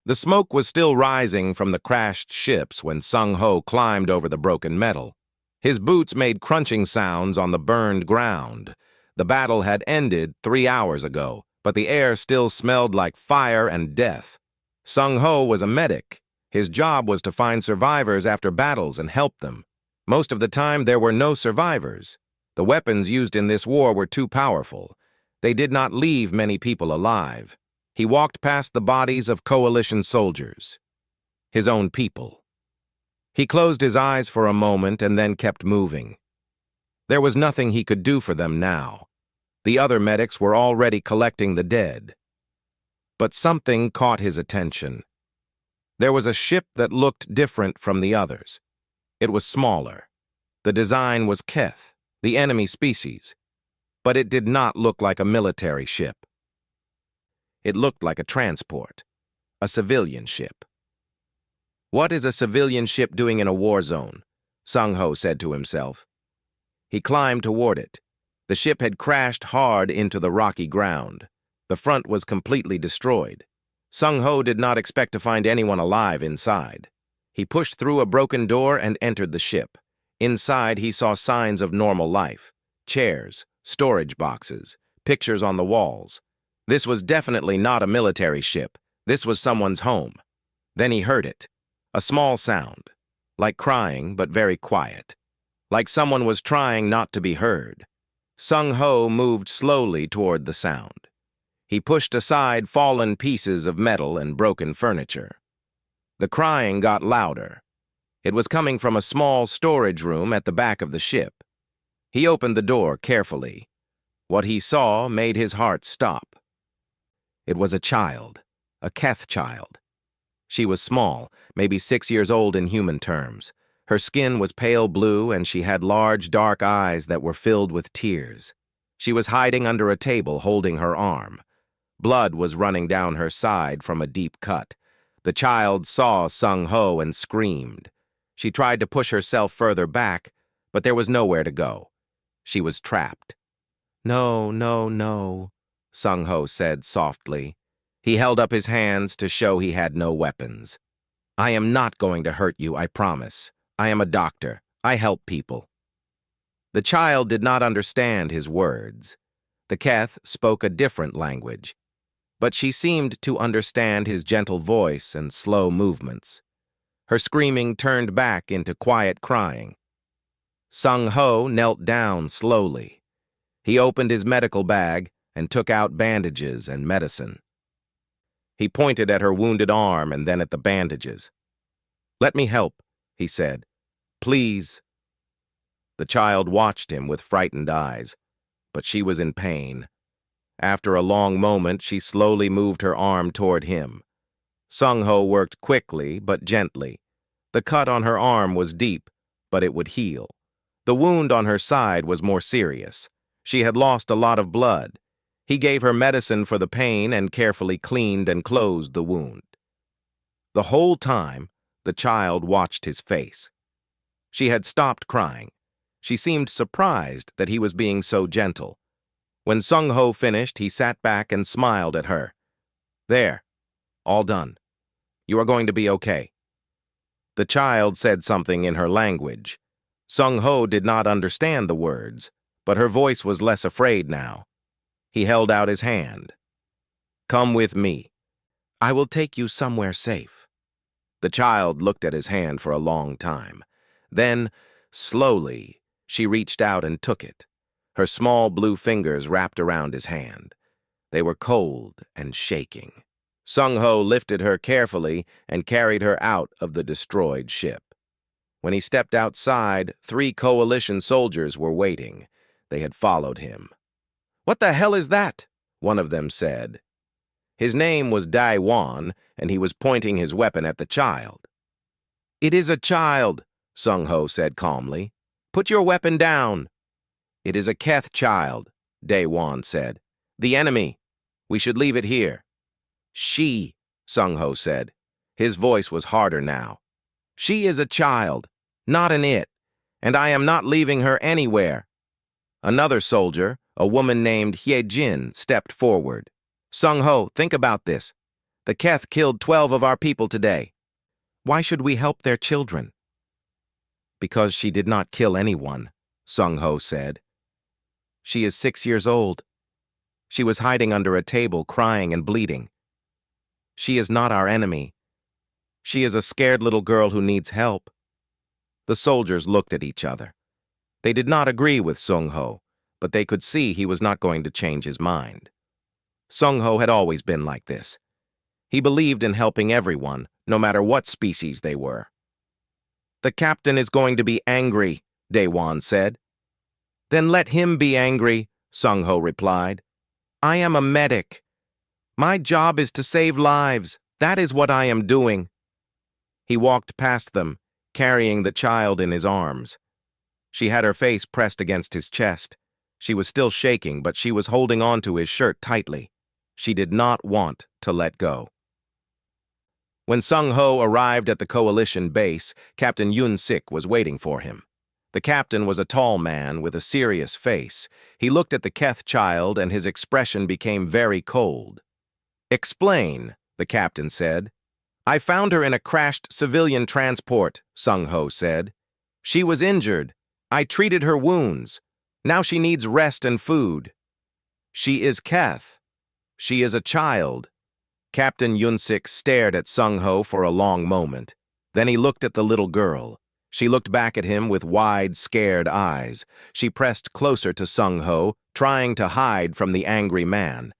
The smoke was still rising from the crashed ships when Sung-Ho climbed over the broken metal. His boots made crunching sounds on the burned ground. The battle had ended 3 hours ago, but the air still smelled like fire and death. Sung-Ho was a medic. His job was to find survivors after battles and help them. Most of the time, there were no survivors. The weapons used in this war were too powerful. They did not leave many people alive. He walked past the bodies of coalition soldiers, his own people. He closed his eyes for a moment and then kept moving. There was nothing he could do for them now. The other medics were already collecting the dead. But something caught his attention. There was a ship that looked different from the others. It was smaller. The design was Keth, the enemy species, but it did not look like a military ship. It looked like a transport, a civilian ship. What is a civilian ship doing in a war zone? Sung-Ho said to himself. He climbed toward it. The ship had crashed hard into the rocky ground. The front was completely destroyed. Sung-Ho did not expect to find anyone alive inside. He pushed through a broken door and entered the ship. Inside, he saw signs of normal life. Chairs, storage boxes, pictures on the walls. This was definitely not a military ship. This was someone's home. Then he heard it. A small sound. Like crying, but very quiet. Like someone was trying not to be heard. Sung-Ho moved slowly toward the sound. He pushed aside fallen pieces of metal and broken furniture. The crying got louder. It was coming from a small storage room at the back of the ship. He opened the door carefully. What he saw made his heart stop. It was a child, a Keth child. She was small, maybe 6 years old in human terms. Her skin was pale blue and she had large, dark eyes that were filled with tears. She was hiding under a table holding her arm. Blood was running down her side from a deep cut. The child saw Sung-Ho and screamed. She tried to push herself further back, but there was nowhere to go. She was trapped. No, no, no, Sung-Ho said softly. He held up his hands to show he had no weapons. I am not going to hurt you, I promise. I am a doctor. I help people. The child did not understand his words. The Keth spoke a different language, but she seemed to understand his gentle voice and slow movements. Her screaming turned back into quiet crying. Sung-Ho knelt down slowly. He opened his medical bag and took out bandages and medicine. He pointed at her wounded arm and then at the bandages. Let me help, he said. Please. The child watched him with frightened eyes, but she was in pain. After a long moment, she slowly moved her arm toward him. Sung-Ho worked quickly but gently. The cut on her arm was deep, but it would heal. The wound on her side was more serious. She had lost a lot of blood. He gave her medicine for the pain and carefully cleaned and closed the wound. The whole time, the child watched his face. She had stopped crying. She seemed surprised that he was being so gentle. When Sung-Ho finished, he sat back and smiled at her. There, all done. You are going to be okay. The child said something in her language. Sung-Ho did not understand the words, but her voice was less afraid now. He held out his hand. Come with me. I will take you somewhere safe. The child looked at his hand for a long time. Then, slowly, she reached out and took it. Her small blue fingers wrapped around his hand. They were cold and shaking. Sung-Ho lifted her carefully and carried her out of the destroyed ship. When he stepped outside, 3 coalition soldiers were waiting. They had followed him. What the hell is that? One of them said. His name was Dai-Wan, and he was pointing his weapon at the child. It is a child, Sung-Ho said calmly. Put your weapon down. It is a Keth child, Dai-Wan said. The enemy. We should leave it here. She, Sung-Ho said. His voice was harder now. She is a child, not an it, and I am not leaving her anywhere. Another soldier, a woman named Hye-Jin, stepped forward. Sung-Ho, think about this. The Keth killed 12 of our people today. Why should we help their children? Because she did not kill anyone, Sung Ho said. She is 6 years old. She was hiding under a table, crying and bleeding. She is not our enemy. She is a scared little girl who needs help. The soldiers looked at each other. They did not agree with Sung Ho, but they could see he was not going to change his mind. Sung Ho had always been like this. He believed in helping everyone, no matter what species they were. The captain is going to be angry, Daewon said. Then let him be angry, Sung Ho replied. I am a medic. My job is to save lives. That is what I am doing. He walked past them, carrying the child in his arms. She had her face pressed against his chest. She was still shaking, but she was holding on to his shirt tightly. She did not want to let go. When Sung Ho arrived at the coalition base, Captain Yun Sik was waiting for him. The captain was a tall man with a serious face. He looked at the Keth child and his expression became very cold. Explain, the captain said. I found her in a crashed civilian transport, Sung Ho said. She was injured. I treated her wounds. Now she needs rest and food. She is Keth. She is a child. Captain Yunsik stared at Sung Ho for a long moment. Then he looked at the little girl. She looked back at him with wide, scared eyes. She pressed closer to Sung Ho, trying to hide from the angry man.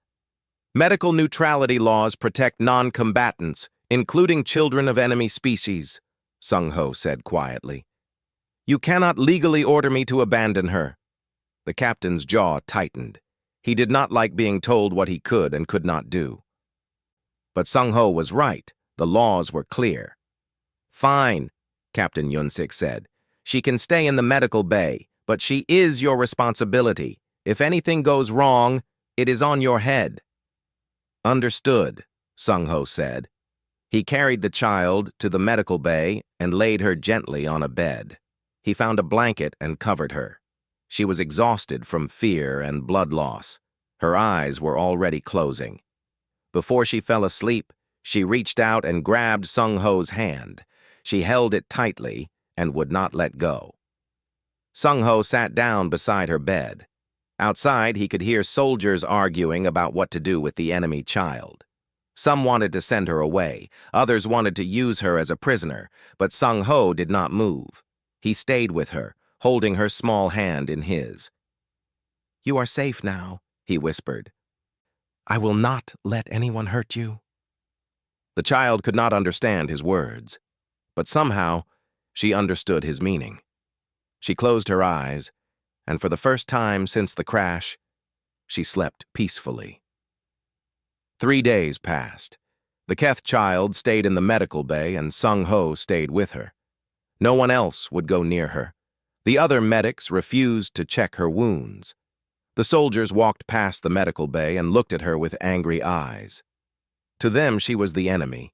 Medical neutrality laws protect non-combatants, including children of enemy species, Sung Ho said quietly. You cannot legally order me to abandon her. The captain's jaw tightened. He did not like being told what he could and could not do. But Sung Ho was right. The laws were clear. Fine, Captain Yunsik said. She can stay in the medical bay, but she is your responsibility. If anything goes wrong, it is on your head. Understood, Sung Ho said. He carried the child to the medical bay and laid her gently on a bed. He found a blanket and covered her. She was exhausted from fear and blood loss. Her eyes were already closing. Before she fell asleep, she reached out and grabbed Sung Ho's hand. She held it tightly and would not let go. Sung Ho sat down beside her bed. Outside, he could hear soldiers arguing about what to do with the enemy child. Some wanted to send her away. Others wanted to use her as a prisoner, but Sung Ho did not move. He stayed with her, holding her small hand in his. You are safe now, he whispered. I will not let anyone hurt you. The child could not understand his words, but somehow she understood his meaning. She closed her eyes, and for the first time since the crash, she slept peacefully. 3 days passed. The Keth child stayed in the medical bay and Sung Ho stayed with her. No one else would go near her. The other medics refused to check her wounds. The soldiers walked past the medical bay and looked at her with angry eyes. To them, she was the enemy.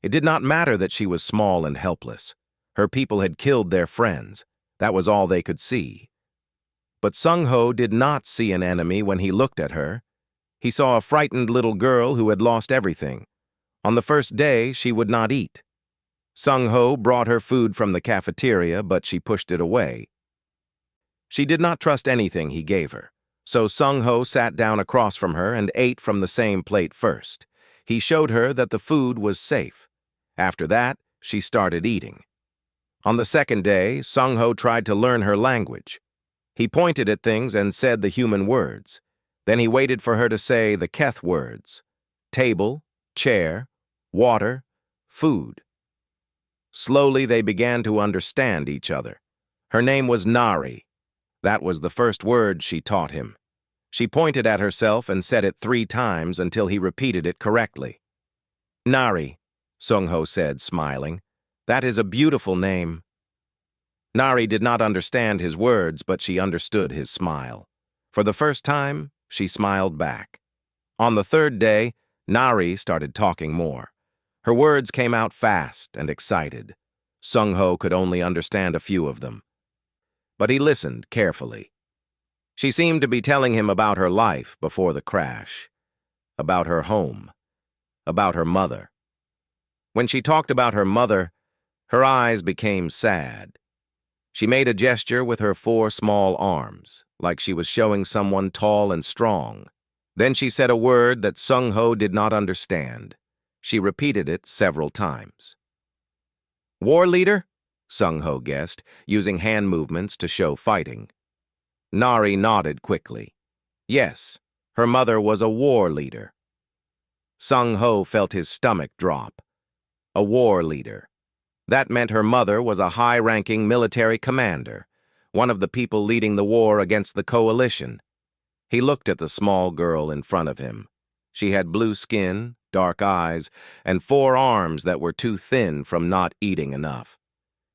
It did not matter that she was small and helpless. Her people had killed their friends. That was all they could see. But Sung Ho did not see an enemy when he looked at her. He saw a frightened little girl who had lost everything. On the first day, she would not eat. Sung Ho brought her food from the cafeteria, but she pushed it away. She did not trust anything he gave her. So Sung Ho sat down across from her and ate from the same plate first. He showed her that the food was safe. After that, she started eating. On the second day, Sung Ho tried to learn her language. He pointed at things and said the human words. Then he waited for her to say the Keth words: table, chair, water, food. Slowly they began to understand each other. Her name was Nari. That was the first word she taught him. She pointed at herself and said it 3 times until he repeated it correctly. Nari, Sung Ho said, smiling. That is a beautiful name. Nari did not understand his words, but she understood his smile. For the first time, she smiled back. On the 3rd day, Nari started talking more. Her words came out fast and excited. Sung Ho could only understand a few of them. But he listened carefully. She seemed to be telling him about her life before the crash, about her home, about her mother. When she talked about her mother, her eyes became sad. She made a gesture with her 4 small arms, like she was showing someone tall and strong. Then she said a word that Sung-ho did not understand. She repeated it several times. War leader? Sung-ho guessed, using hand movements to show fighting. Nari nodded quickly. Yes, her mother was a war leader. Sung-ho felt his stomach drop. A war leader. That meant her mother was a high-ranking military commander, one of the people leading the war against the coalition. He looked at the small girl in front of him. She had blue skin, dark eyes, and 4 arms that were too thin from not eating enough.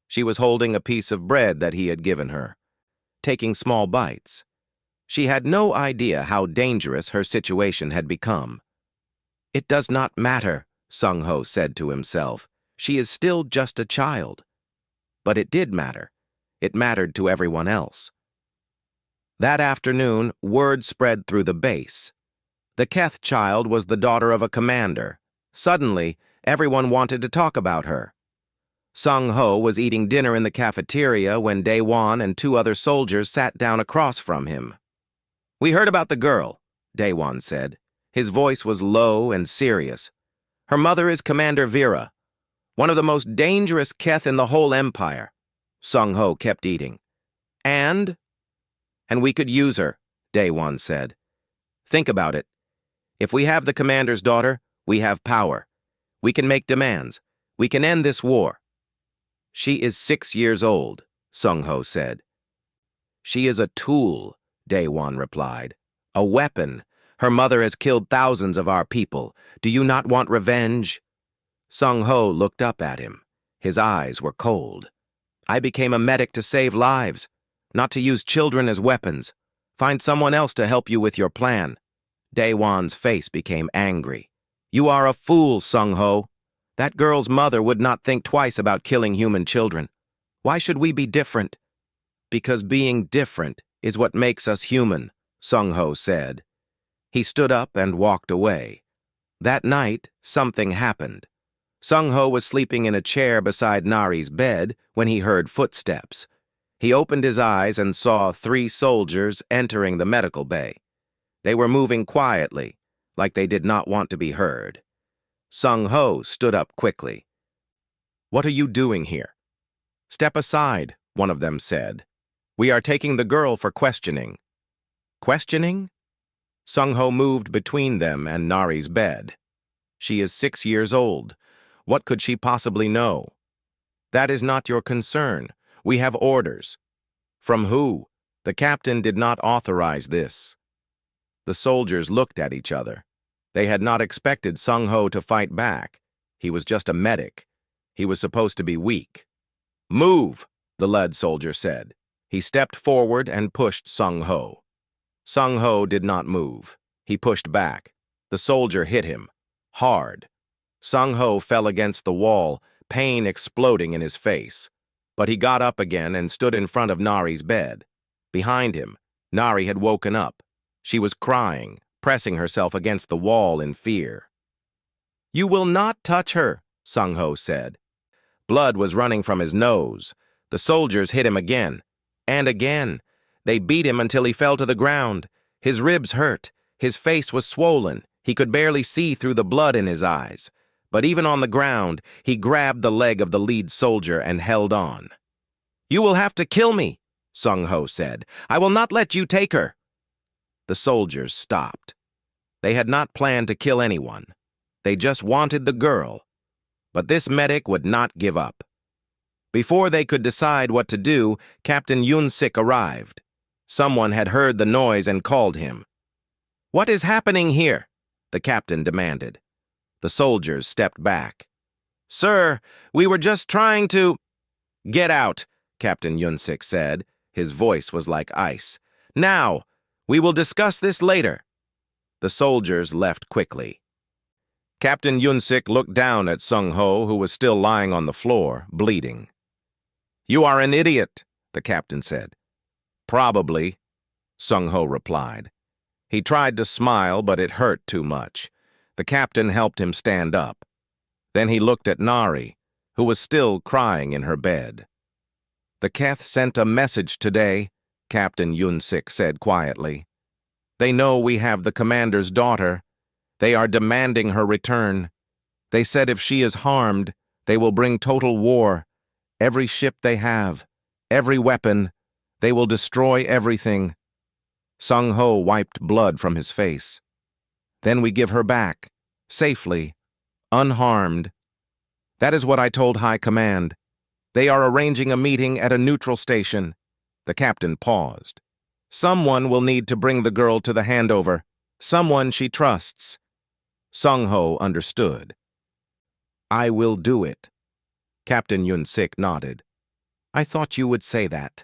She was holding a piece of bread that he had given her, taking small bites. She had no idea how dangerous her situation had become. It does not matter, Sung-ho said to himself. She is still just a child. But it did matter. It mattered to everyone else. That afternoon, word spread through the base. The Keth child was the daughter of a commander. Suddenly, everyone wanted to talk about her. Sung-ho was eating dinner in the cafeteria when Daewon and 2 other soldiers sat down across from him. We heard about the girl, Daewon said. His voice was low and serious. Her mother is Commander Vera, one of the most dangerous Keth in the whole empire. Sung-ho kept eating. And we could use her, Daewon said. Think about it. If we have the commander's daughter, we have power. We can make demands. We can end this war. She is 6 years old, Sung-ho said. She is a tool, Daewon replied. A weapon. Her mother has killed thousands of our people. Do you not want revenge? Sung-ho looked up at him. His eyes were cold. I became a medic to save lives, not to use children as weapons. Find someone else to help you with your plan. Daewon's face became angry. You are a fool, Sung-ho. That girl's mother would not think twice about killing human children. Why should we be different? Because being different is what makes us human, Sung-ho said. He stood up and walked away. That night, something happened. Sung-ho was sleeping in a chair beside Nari's bed when he heard footsteps. He opened his eyes and saw 3 soldiers entering the medical bay. They were moving quietly, like they did not want to be heard. Sung-ho stood up quickly. What are you doing here? Step aside, one of them said. We are taking the girl for questioning. Questioning? Sung-ho moved between them and Nari's bed. She is 6 years old. What could she possibly know? That is not your concern. We have orders. From who? The captain did not authorize this. The soldiers looked at each other. They had not expected Sung-ho to fight back. He was just a medic. He was supposed to be weak. Move, the lead soldier said. He stepped forward and pushed Sung-ho. Sung-ho did not move. He pushed back. The soldier hit him. Hard. Sung-ho fell against the wall, pain exploding in his face. But he got up again and stood in front of Nari's bed. Behind him, Nari had woken up. She was crying, pressing herself against the wall in fear. You will not touch her, Sung-ho said. Blood was running from his nose. The soldiers hit him again. And again. They beat him until he fell to the ground. His ribs hurt. His face was swollen. He could barely see through the blood in his eyes. But even on the ground, he grabbed the leg of the lead soldier and held on. You will have to kill me, Sung-ho said. I will not let you take her. The soldiers stopped. They had not planned to kill anyone. They just wanted the girl. But this medic would not give up. Before they could decide what to do, Captain Yun-sik arrived. Someone had heard the noise and called him. What is happening here? The captain demanded. The soldiers stepped back. Sir, we were just trying to... Get out, Captain Yun-sik said. His voice was like ice. Now, we will discuss this later. The soldiers left quickly. Captain Yun-sik looked down at Sung-ho, who was still lying on the floor, bleeding. You are an idiot, the captain said. Probably, Sung-ho replied. He tried to smile, but it hurt too much. The captain helped him stand up. Then he looked at Nari, who was still crying in her bed. "The Keth sent a message today," Captain Yunsik said quietly. "They know we have the commander's daughter. They are demanding her return. They said if she is harmed, they will bring total war. Every ship they have, every weapon, they will destroy everything." Sung Ho wiped blood from his face. "Then we give her back, safely, unharmed. That is what I told High Command. They are arranging a meeting at a neutral station." The captain paused. "Someone will need to bring the girl to the handover. Someone she trusts." Sung Ho understood. "I will do it." Captain Yunsik nodded. "I thought you would say that."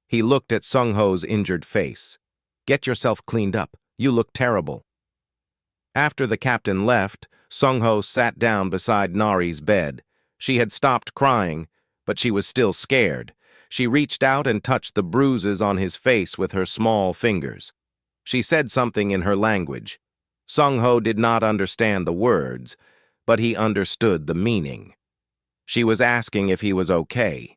He looked at Sung Ho's injured face. "Get yourself cleaned up. You look terrible." After the captain left, Sung Ho sat down beside Nari's bed. She had stopped crying, but she was still scared. She reached out and touched the bruises on his face with her small fingers. She said something in her language. Sung Ho did not understand the words, but he understood the meaning. She was asking if he was okay.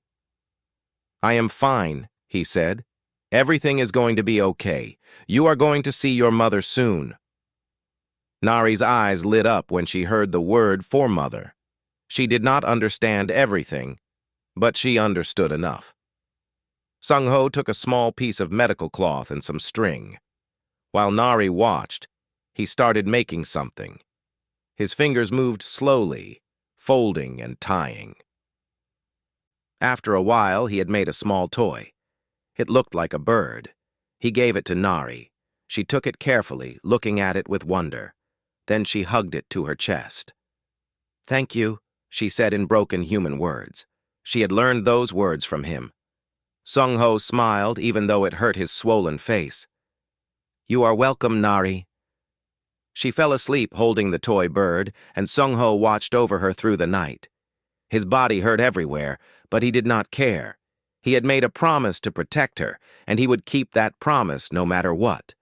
"I am fine," he said. "Everything is going to be okay. You are going to see your mother soon." Nari's eyes lit up when she heard the word for mother. She did not understand everything, but she understood enough. Sung Ho took a small piece of medical cloth and some string. While Nari watched, he started making something. His fingers moved slowly, folding and tying. After a while, he had made a small toy. It looked like a bird. He gave it to Nari. She took it carefully, looking at it with wonder. Then she hugged it to her chest. "Thank you," she said in broken human words. She had learned those words from him. Sung Ho smiled, even though it hurt his swollen face. "You are welcome, Nari." She fell asleep holding the toy bird, and Sung Ho watched over her through the night. His body hurt everywhere, but he did not care. He had made a promise to protect her, and he would keep that promise no matter what.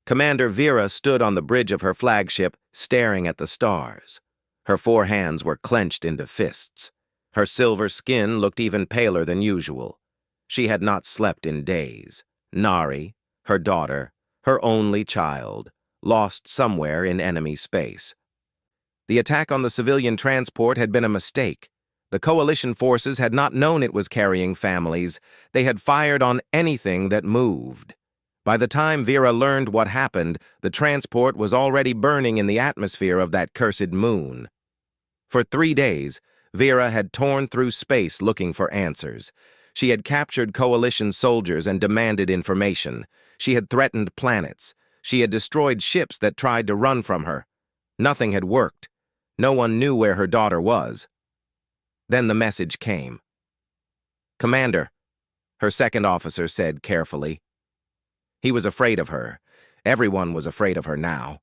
Commander Vera stood on the bridge of her flagship, staring at the stars. Her 4 hands were clenched into fists. Her silver skin looked even paler than usual. She had not slept in days. Nari, her daughter, her only child, lost somewhere in enemy space. The attack on the civilian transport had been a mistake. The coalition forces had not known it was carrying families. They had fired on anything that moved. By the time Vera learned what happened, the transport was already burning in the atmosphere of that cursed moon. For 3 days, Vera had torn through space looking for answers. She had captured coalition soldiers and demanded information. She had threatened planets. She had destroyed ships that tried to run from her. Nothing had worked. No one knew where her daughter was. Then the message came. "Commander," her second officer said carefully. He was afraid of her. Everyone was afraid of her now.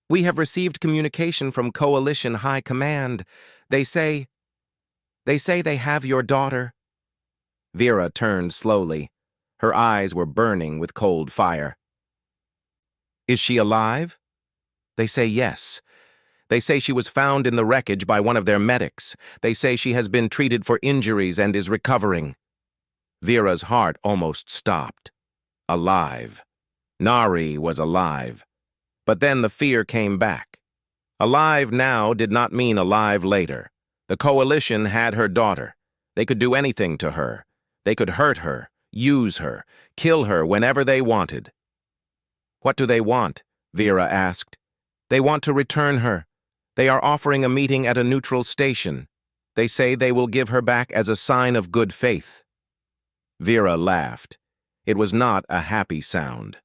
"We have received communication from Coalition High Command. They say they have your daughter." Vera turned slowly. Her eyes were burning with cold fire. "Is she alive?" "They say yes. They say she was found in the wreckage by one of their medics. They say she has been treated for injuries and is recovering." Vera's heart almost stopped. Alive. Nari was alive. But then the fear came back. Alive now did not mean alive later. The coalition had her daughter. They could do anything to her. They could hurt her, use her, kill her whenever they wanted. "What do they want?" Vera asked. "They want to return her. They are offering a meeting at a neutral station. They say they will give her back as a sign of good faith." Vera laughed. It was not a happy sound.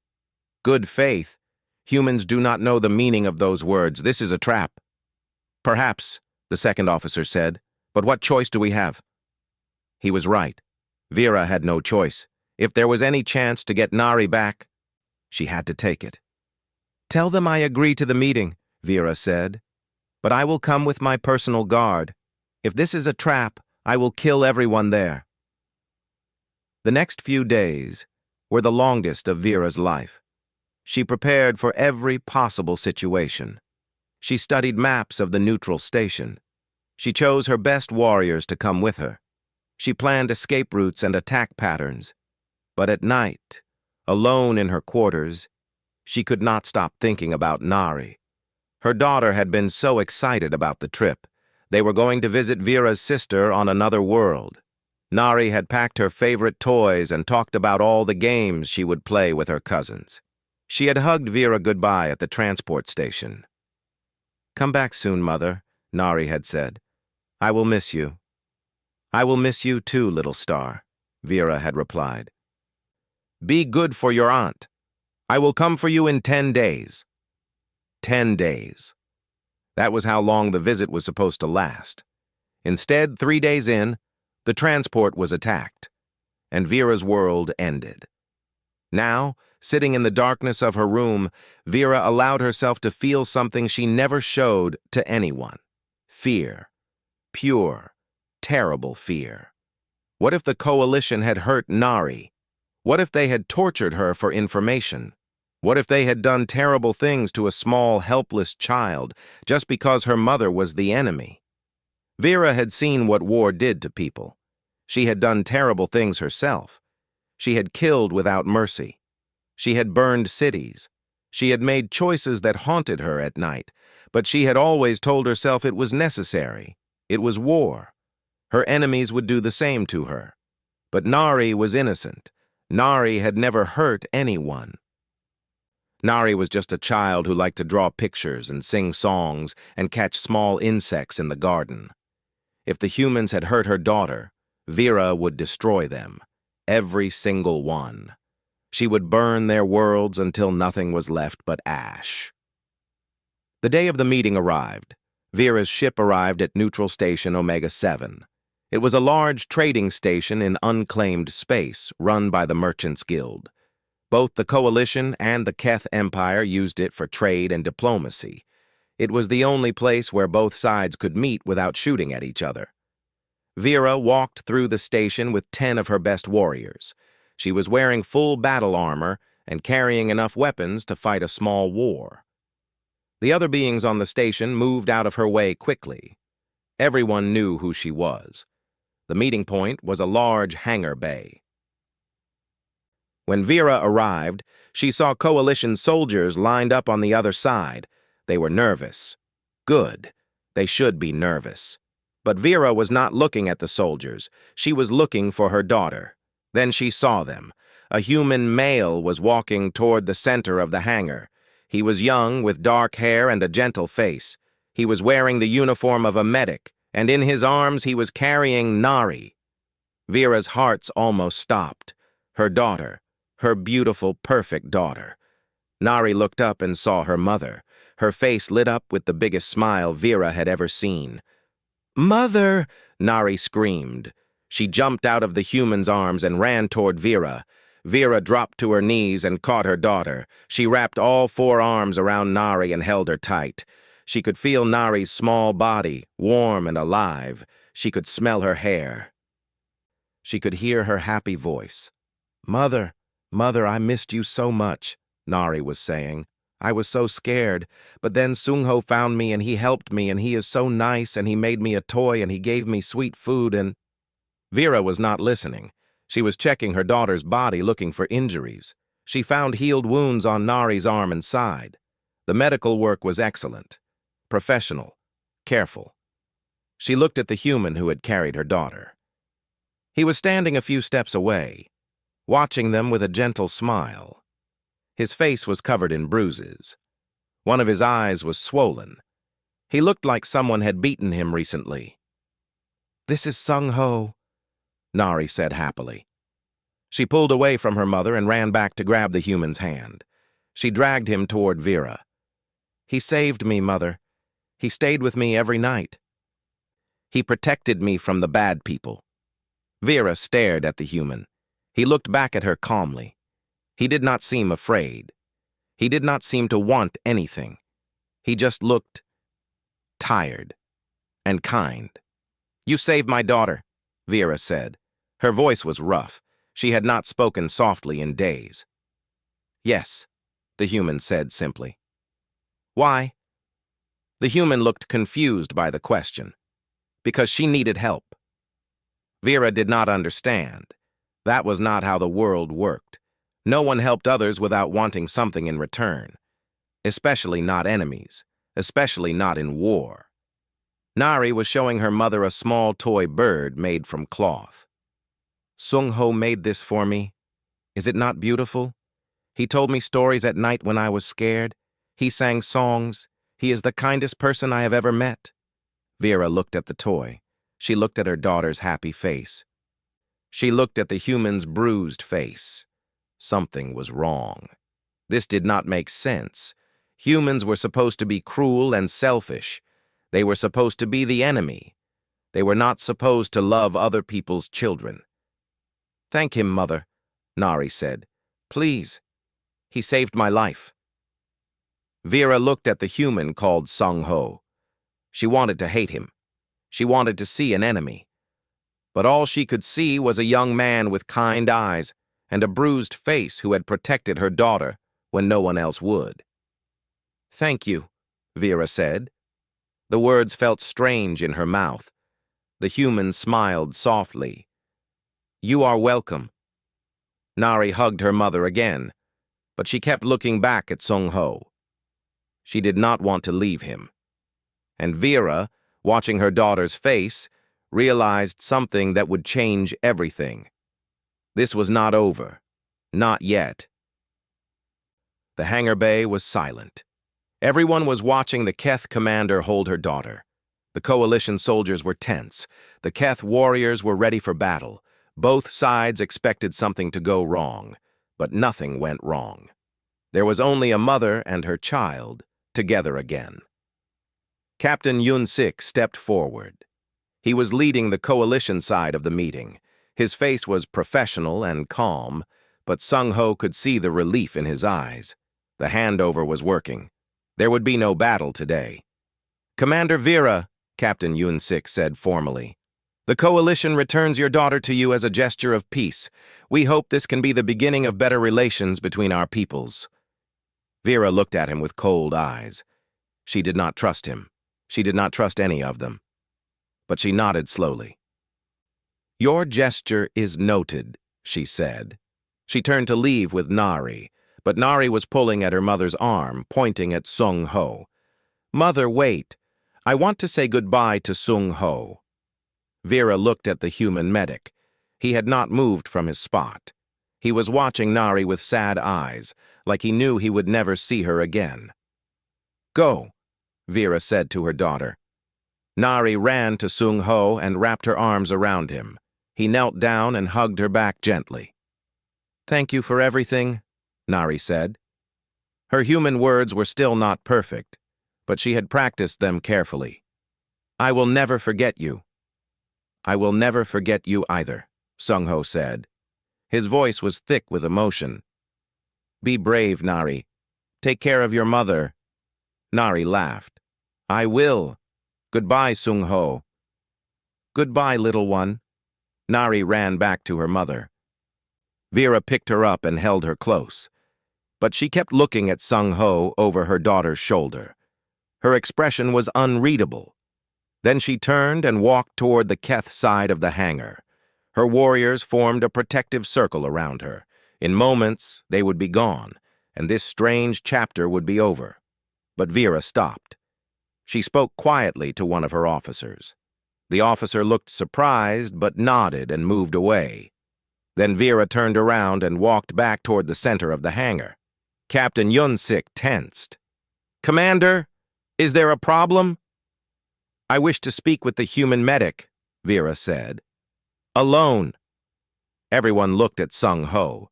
Good faith? Humans do not know the meaning of those words. This is a trap. "Perhaps," the second officer said, "but what choice do we have?" He was right. Vera had no choice. If there was any chance to get Nari back, she had to take it. "Tell them I agree to the meeting," Vera said. "But I will come with my personal guard. If this is a trap, I will kill everyone there." The next few days were the longest of Vera's life. She prepared for every possible situation. She studied maps of the neutral station. She chose her best warriors to come with her. She planned escape routes and attack patterns. But at night, alone in her quarters, she could not stop thinking about Nari. Her daughter had been so excited about the trip. They were going to visit Vera's sister on another world. Nari had packed her favorite toys and talked about all the games she would play with her cousins. She had hugged Vera goodbye at the transport station. "Come back soon, Mother," Nari had said. "I will miss you." "I will miss you too, little star," Vera had replied. "Be good for your aunt. I will come for you in 10 days. 10 days. That was how long the visit was supposed to last. Instead, 3 days in, the transport was attacked, and Vera's world ended. Now, sitting in the darkness of her room, Vera allowed herself to feel something she never showed to anyone. Fear. Pure, terrible fear. What if the coalition had hurt Nari? What if they had tortured her for information? What if they had done terrible things to a small, helpless child just because her mother was the enemy? Vera had seen what war did to people. She had done terrible things herself. She had killed without mercy. She had burned cities. She had made choices that haunted her at night, but she had always told herself it was necessary. It was war. Her enemies would do the same to her. But Nari was innocent. Nari had never hurt anyone. Nari was just a child who liked to draw pictures and sing songs and catch small insects in the garden. If the humans had hurt her daughter, Vera would destroy them, every single one. She would burn their worlds until nothing was left but ash. The day of the meeting arrived. Vera's ship arrived at Neutral Station Omega-7. It was a large trading station in unclaimed space run by the Merchants Guild. Both the Coalition and the Keth Empire used it for trade and diplomacy. It was the only place where both sides could meet without shooting at each other. Vera walked through the station with 10 of her best warriors. She was wearing full battle armor and carrying enough weapons to fight a small war. The other beings on the station moved out of her way quickly. Everyone knew who she was. The meeting point was a large hangar bay. When Vera arrived, she saw Coalition soldiers lined up on the other side. They were nervous. Good. They should be nervous. But Vera was not looking at the soldiers. She was looking for her daughter. Then she saw them. A human male was walking toward the center of the hangar. He was young, with dark hair and a gentle face. He was wearing the uniform of a medic, and in his arms he was carrying Nari. Vera's heart almost stopped. Her daughter. Her beautiful, perfect daughter. Nari looked up and saw her mother. Her face lit up with the biggest smile Vera had ever seen. "Mother!" Nari screamed. She jumped out of the human's arms and ran toward Vera. Vera dropped to her knees and caught her daughter. She wrapped all 4 arms around Nari and held her tight. She could feel Nari's small body, warm and alive. She could smell her hair. She could hear her happy voice. "Mother, Mother, I missed you so much," Nari was saying. "I was so scared, but then Sungho found me and he helped me and he is so nice and he made me a toy and he gave me sweet food and—" Vera was not listening. She was checking her daughter's body looking for injuries. She found healed wounds on Nari's arm and side. The medical work was excellent. Professional. Careful. She looked at the human who had carried her daughter. He was standing a few steps away, watching them with a gentle smile. His face was covered in bruises. One of his eyes was swollen. He looked like someone had beaten him recently. "This is Sungho," Nari said happily. She pulled away from her mother and ran back to grab the human's hand. She dragged him toward Vera. "He saved me, Mother. He stayed with me every night. He protected me from the bad people." Vera stared at the human. He looked back at her calmly. He did not seem afraid. He did not seem to want anything. He just looked tired and kind. "You saved my daughter," Vera said. Her voice was rough. She had not spoken softly in days. "Yes," the human said simply. "Why?" The human looked confused by the question, because she needed help. Vera did not understand. That was not how the world worked. No one helped others without wanting something in return, especially not enemies, especially not in war. Nari was showing her mother a small toy bird made from cloth. Sung Ho made this for me. Is it not beautiful? He told me stories at night when I was scared. He sang songs. He is the kindest person I have ever met. Vera looked at the toy. She looked at her daughter's happy face. She looked at the human's bruised face. Something was wrong. This did not make sense. Humans were supposed to be cruel and selfish. They were supposed to be the enemy. They were not supposed to love other people's children. "Thank him, Mother," Nari said. "Please. He saved my life." Vera looked at the human called Sung Ho. She wanted to hate him. She wanted to see an enemy. But all she could see was a young man with kind eyes and a bruised face who had protected her daughter when no one else would. "Thank you," Vera said. The words felt strange in her mouth. The human smiled softly. "You are welcome." Nari hugged her mother again, but she kept looking back at Sung Ho. She did not want to leave him. And Vera, watching her daughter's face, realized something that would change everything. This was not over. Not yet. The hangar bay was silent. Everyone was watching the Keth commander hold her daughter. The coalition soldiers were tense. The Keth warriors were ready for battle. Both sides expected something to go wrong, but nothing went wrong. There was only a mother and her child together again. Captain Yun-sik stepped forward. He was leading the coalition side of the meeting. His face was professional and calm, but Sung Ho could see the relief in his eyes. The handover was working. There would be no battle today. "Commander Vera," Captain Yun-sik said formally, "the coalition returns your daughter to you as a gesture of peace. We hope this can be the beginning of better relations between our peoples." Vera looked at him with cold eyes. She did not trust him. She did not trust any of them. But she nodded slowly. "Your gesture is noted," she said. She turned to leave with Nari, but Nari was pulling at her mother's arm, pointing at Sung Ho. "Mother, wait. I want to say goodbye to Sung Ho." Vera looked at the human medic. He had not moved from his spot. He was watching Nari with sad eyes, like he knew he would never see her again. "Go," Vera said to her daughter. Nari ran to Sung Ho and wrapped her arms around him. He knelt down and hugged her back gently. "Thank you for everything," Nari said. Her human words were still not perfect, but she had practiced them carefully. "I will never forget you." "I will never forget you either," Sung Ho said. His voice was thick with emotion. "Be brave, Nari. Take care of your mother." Nari laughed. "I will. Goodbye, Sung Ho." "Goodbye, little one." Nari ran back to her mother. Vera picked her up and held her close. But she kept looking at Sung Ho over her daughter's shoulder. Her expression was unreadable. Then she turned and walked toward the Keth side of the hangar. Her warriors formed a protective circle around her. In moments, they would be gone, and this strange chapter would be over. But Vera stopped. She spoke quietly to one of her officers. The officer looked surprised but nodded and moved away. Then Vera turned around and walked back toward the center of the hangar. Captain Yun-sik tensed. "Commander, is there a problem?" "I wish to speak with the human medic," Vera said. "Alone." Everyone looked at Sung Ho.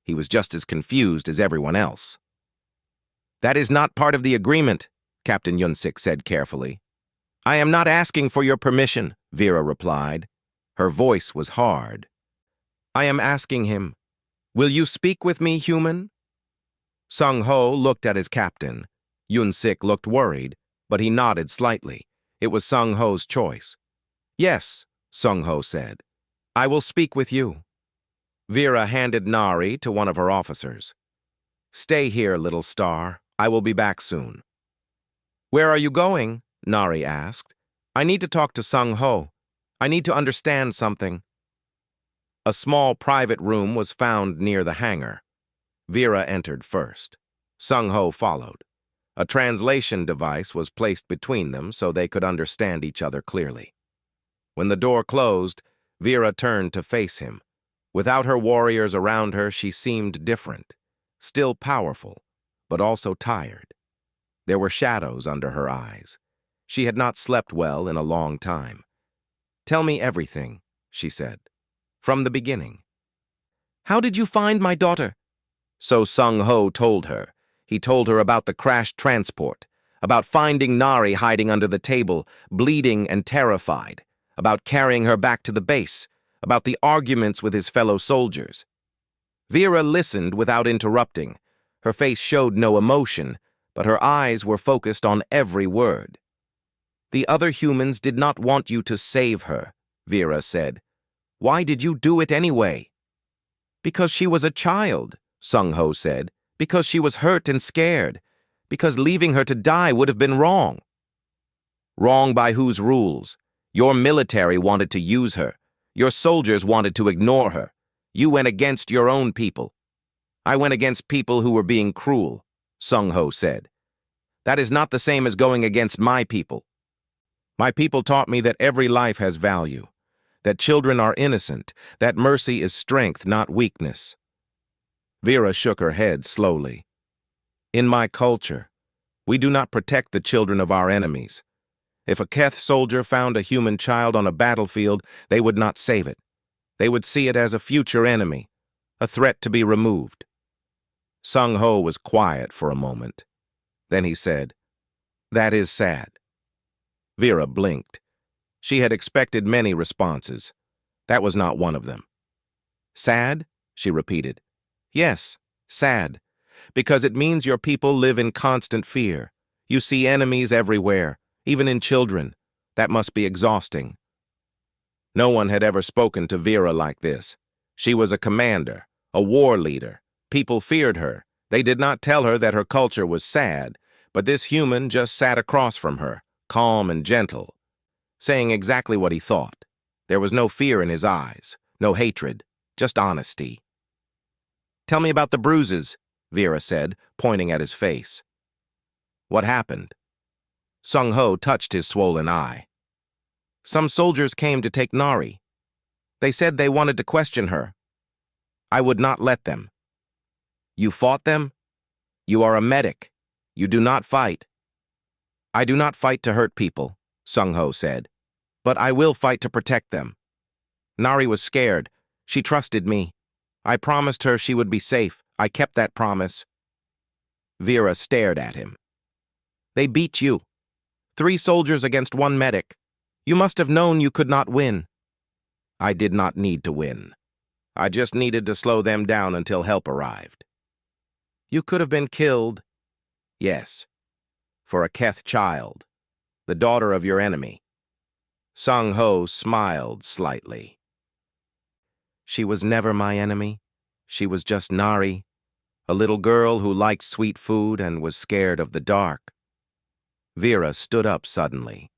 He was just as confused as everyone else. "That is not part of the agreement," Captain Yun-sik said carefully. "I am not asking for your permission," Vera replied. Her voice was hard. "I am asking him, will you speak with me, human?" Sung Ho looked at his captain. Yun-sik looked worried, but he nodded slightly. It was Sung Ho's choice. "Yes," Sung Ho said. "I will speak with you." Vera handed Nari to one of her officers. "Stay here, little star. I will be back soon." Where are you going? Nari asked. I need to talk to Sung Ho. I need to understand something. A small private room was found near the hangar. Vera entered first. Sung Ho followed. A translation device was placed between them so they could understand each other clearly. When the door closed, Vera turned to face him. Without her warriors around her, she seemed different, still powerful, but also tired. There were shadows under her eyes. She had not slept well in a long time. Tell me everything, she said. From the beginning. How did you find my daughter? So Sung Ho told her. He told her about the crashed transport, about finding Nari hiding under the table, bleeding and terrified, about carrying her back to the base, about the arguments with his fellow soldiers. Vera listened without interrupting. Her face showed no emotion, but her eyes were focused on every word. The other humans did not want you to save her, Vera said. Why did you do it anyway? Because she was a child, Sung Ho said. Because she was hurt and scared. Because leaving her to die would have been wrong. Wrong by whose rules? Your military wanted to use her. Your soldiers wanted to ignore her. You went against your own people. I went against people who were being cruel, Sung Ho said. That is not the same as going against my people. My people taught me that every life has value, that children are innocent, that mercy is strength, not weakness. Vera shook her head slowly. In my culture, we do not protect the children of our enemies. If a Keth soldier found a human child on a battlefield, they would not save it. They would see it as a future enemy, a threat to be removed. Sung Ho was quiet for a moment. Then he said, That is sad. Vera blinked. She had expected many responses. That was not one of them. Sad? She repeated. Yes, sad. Because it means your people live in constant fear. You see enemies everywhere, even in children. That must be exhausting. No one had ever spoken to Vera like this. She was a commander, a war leader. People feared her. They did not tell her that her culture was sad, but this human just sat across from her, calm and gentle, saying exactly what he thought. There was no fear in his eyes, no hatred, just honesty. Tell me about the bruises, Vera said, pointing at his face. What happened? Sung Ho touched his swollen eye. Some soldiers came to take Nari. They said they wanted to question her. I would not let them. You fought them? You are a medic. You do not fight. I do not fight to hurt people, Sung Ho said, but I will fight to protect them. Nari was scared. She trusted me. I promised her she would be safe. I kept that promise. Vera stared at him. They beat you. 3 soldiers against 1 medic. You must have known you could not win. I did not need to win. I just needed to slow them down until help arrived. You could have been killed. Yes. For a Keth child, the daughter of your enemy. Sung Ho smiled slightly. She was never my enemy. She was just Nari, a little girl who liked sweet food and was scared of the dark. Vera stood up suddenly.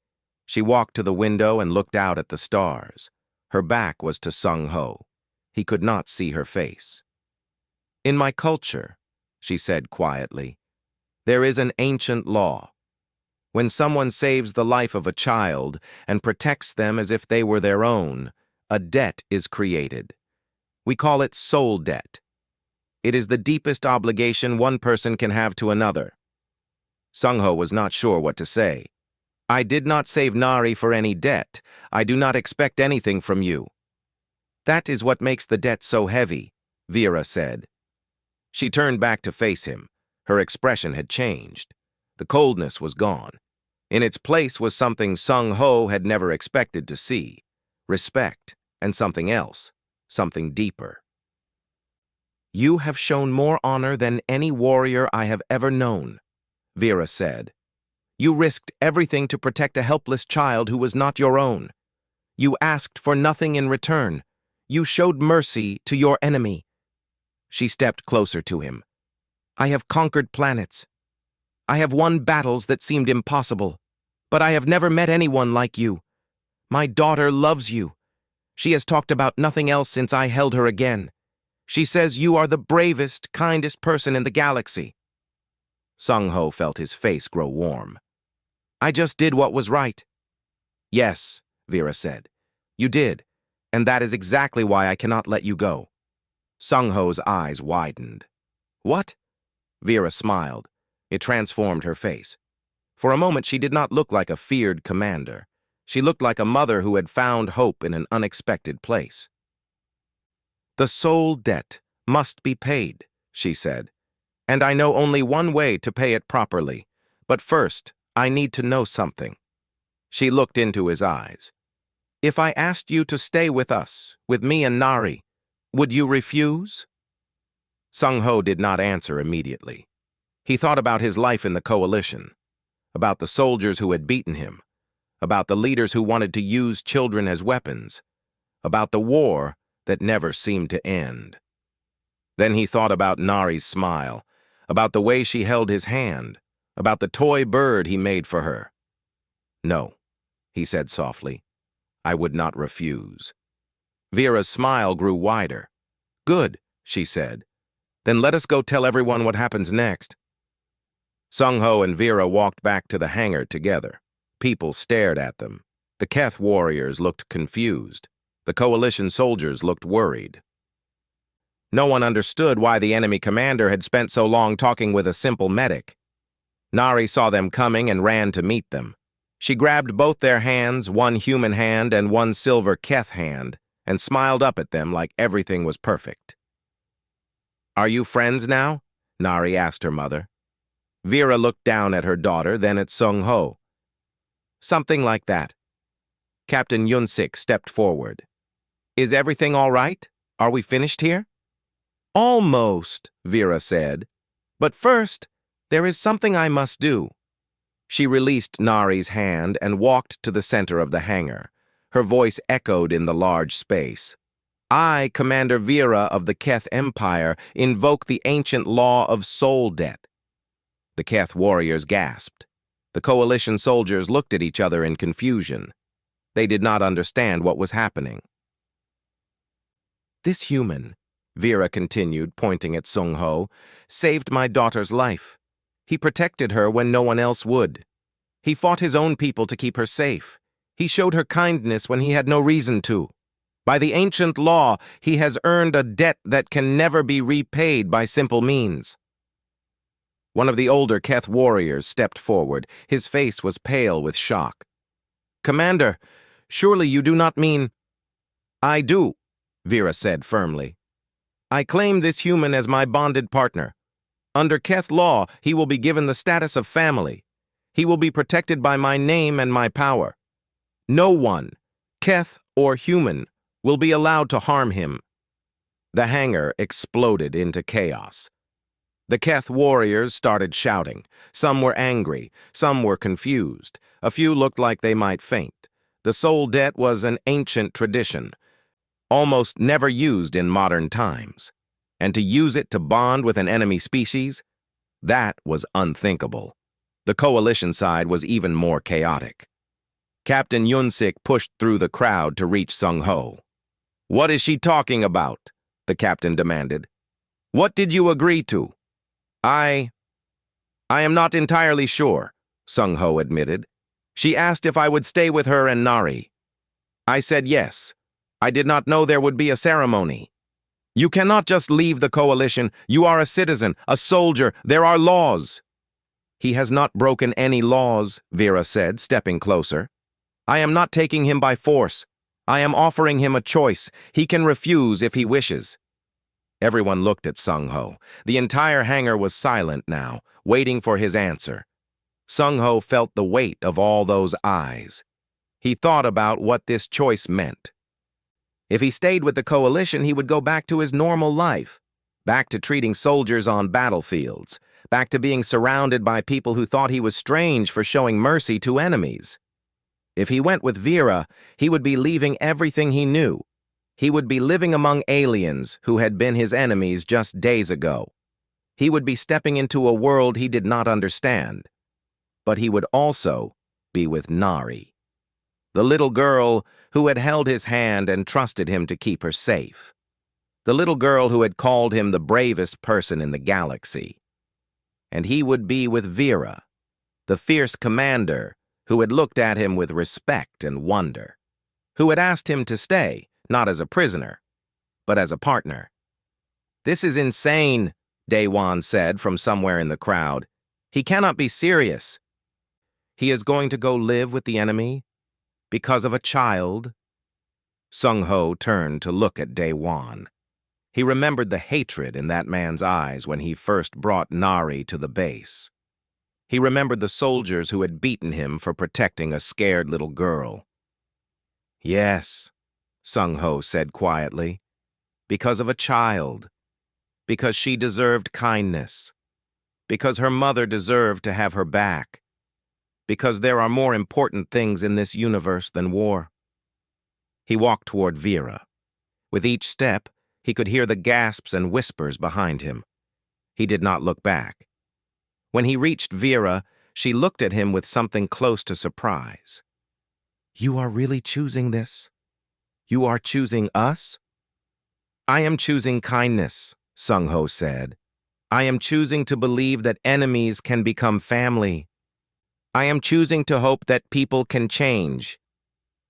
She walked to the window and looked out at the stars. Her back was to Sung Ho. He could not see her face. In my culture, she said quietly, there is an ancient law. When someone saves the life of a child and protects them as if they were their own, a debt is created. We call it soul debt. It is the deepest obligation one person can have to another. Sung Ho was not sure what to say. I did not save Nari for any debt. I do not expect anything from you. That is what makes the debt so heavy, Vera said. She turned back to face him. Her expression had changed. The coldness was gone. In its place was something Sung Ho had never expected to see. Respect, and something else, something deeper. You have shown more honor than any warrior I have ever known, Vera said. You risked everything to protect a helpless child who was not your own. You asked for nothing in return. You showed mercy to your enemy. She stepped closer to him. I have conquered planets. I have won battles that seemed impossible, but I have never met anyone like you. My daughter loves you. She has talked about nothing else since I held her again. She says you are the bravest, kindest person in the galaxy." Sung-ho felt his face grow warm. "I just did what was right." "Yes," Vera said. "You did, and that is exactly why I cannot let you go." Sung-ho's eyes widened. "What?" Vera smiled. It transformed her face. For a moment, she did not look like a feared commander. She looked like a mother who had found hope in an unexpected place. "The soul debt must be paid," she said. "And I know only one way to pay it properly. But first, I need to know something." She looked into his eyes. "If I asked you to stay with us, with me and Nari, would you refuse?" Sung-ho did not answer immediately. He thought about his life in the coalition, about the soldiers who had beaten him, about the leaders who wanted to use children as weapons, about the war that never seemed to end. Then he thought about Nari's smile, about the way she held his hand, about the toy bird he made for her. "No," he said softly, "I would not refuse." Vera's smile grew wider. "Good," she said. "Then let us go tell everyone what happens next." Sung-ho and Vera walked back to the hangar together. People stared at them. The Keth warriors looked confused. The coalition soldiers looked worried. No one understood why the enemy commander had spent so long talking with a simple medic. Nari saw them coming and ran to meet them. She grabbed both their hands, one human hand and one silver Keth hand, and smiled up at them like everything was perfect. "Are you friends now?" Nari asked her mother. Vera looked down at her daughter, then at Sung-ho. "Something like that." Captain Yun-sik stepped forward. "Is everything all right? Are we finished here?" "Almost," Vera said. "But first, there is something I must do." She released Nari's hand and walked to the center of the hangar. Her voice echoed in the large space. "I, Commander Vera of the Keth Empire, invoke the ancient law of soul debt." The Keth warriors gasped. The coalition soldiers looked at each other in confusion. They did not understand what was happening. "This human," Vera continued, pointing at Sung-ho, "saved my daughter's life. He protected her when no one else would. He fought his own people to keep her safe. He showed her kindness when he had no reason to. By the ancient law, he has earned a debt that can never be repaid by simple means." One of the older Keth warriors stepped forward. His face was pale with shock. "Commander, surely you do not mean—" "I do," Vera said firmly. "I claim this human as my bonded partner. Under Keth law, he will be given the status of family. He will be protected by my name and my power. No one, Keth or human, will be allowed to harm him." The hangar exploded into chaos. The Keth warriors started shouting. Some were angry, some were confused. A few looked like they might faint. The soul debt was an ancient tradition, almost never used in modern times. And to use it to bond with an enemy species? That was unthinkable. The coalition side was even more chaotic. Captain Yun-sik pushed through the crowd to reach Sung-ho. "What is she talking about?" the captain demanded. "What did you agree to?" I am not entirely sure," Sung-ho admitted. "She asked if I would stay with her and Nari. I said yes. I did not know there would be a ceremony." "You cannot just leave the coalition. You are a citizen, a soldier. There are laws." "He has not broken any laws," Vera said, stepping closer. "I am not taking him by force. I am offering him a choice. He can refuse if he wishes." Everyone looked at Sung-ho. The entire hangar was silent now, waiting for his answer. Sung-ho felt the weight of all those eyes. He thought about what this choice meant. If he stayed with the coalition, he would go back to his normal life, back to treating soldiers on battlefields, back to being surrounded by people who thought he was strange for showing mercy to enemies. If he went with Vera, he would be leaving everything he knew. He would be living among aliens who had been his enemies just days ago. He would be stepping into a world he did not understand, but he would also be with Nari, the little girl who had held his hand and trusted him to keep her safe, the little girl who had called him the bravest person in the galaxy. And he would be with Vera, the fierce commander who had looked at him with respect and wonder, who had asked him to stay, not as a prisoner, but as a partner. "This is insane," Daewon said from somewhere in the crowd. "He cannot be serious." "He is going to go live with the enemy? Because of a child?" Sung-ho turned to look at Daewon. He remembered the hatred in that man's eyes when he first brought Nari to the base. He remembered the soldiers who had beaten him for protecting a scared little girl. "Yes," Sung-ho said quietly, "because of a child. Because she deserved kindness. Because her mother deserved to have her back. Because there are more important things in this universe than war." He walked toward Vera. With each step, he could hear the gasps and whispers behind him. He did not look back. When he reached Vera, she looked at him with something close to surprise. "You are really choosing this? You are choosing us?" "I am choosing kindness," Sung-ho said. "I am choosing to believe that enemies can become family. I am choosing to hope that people can change."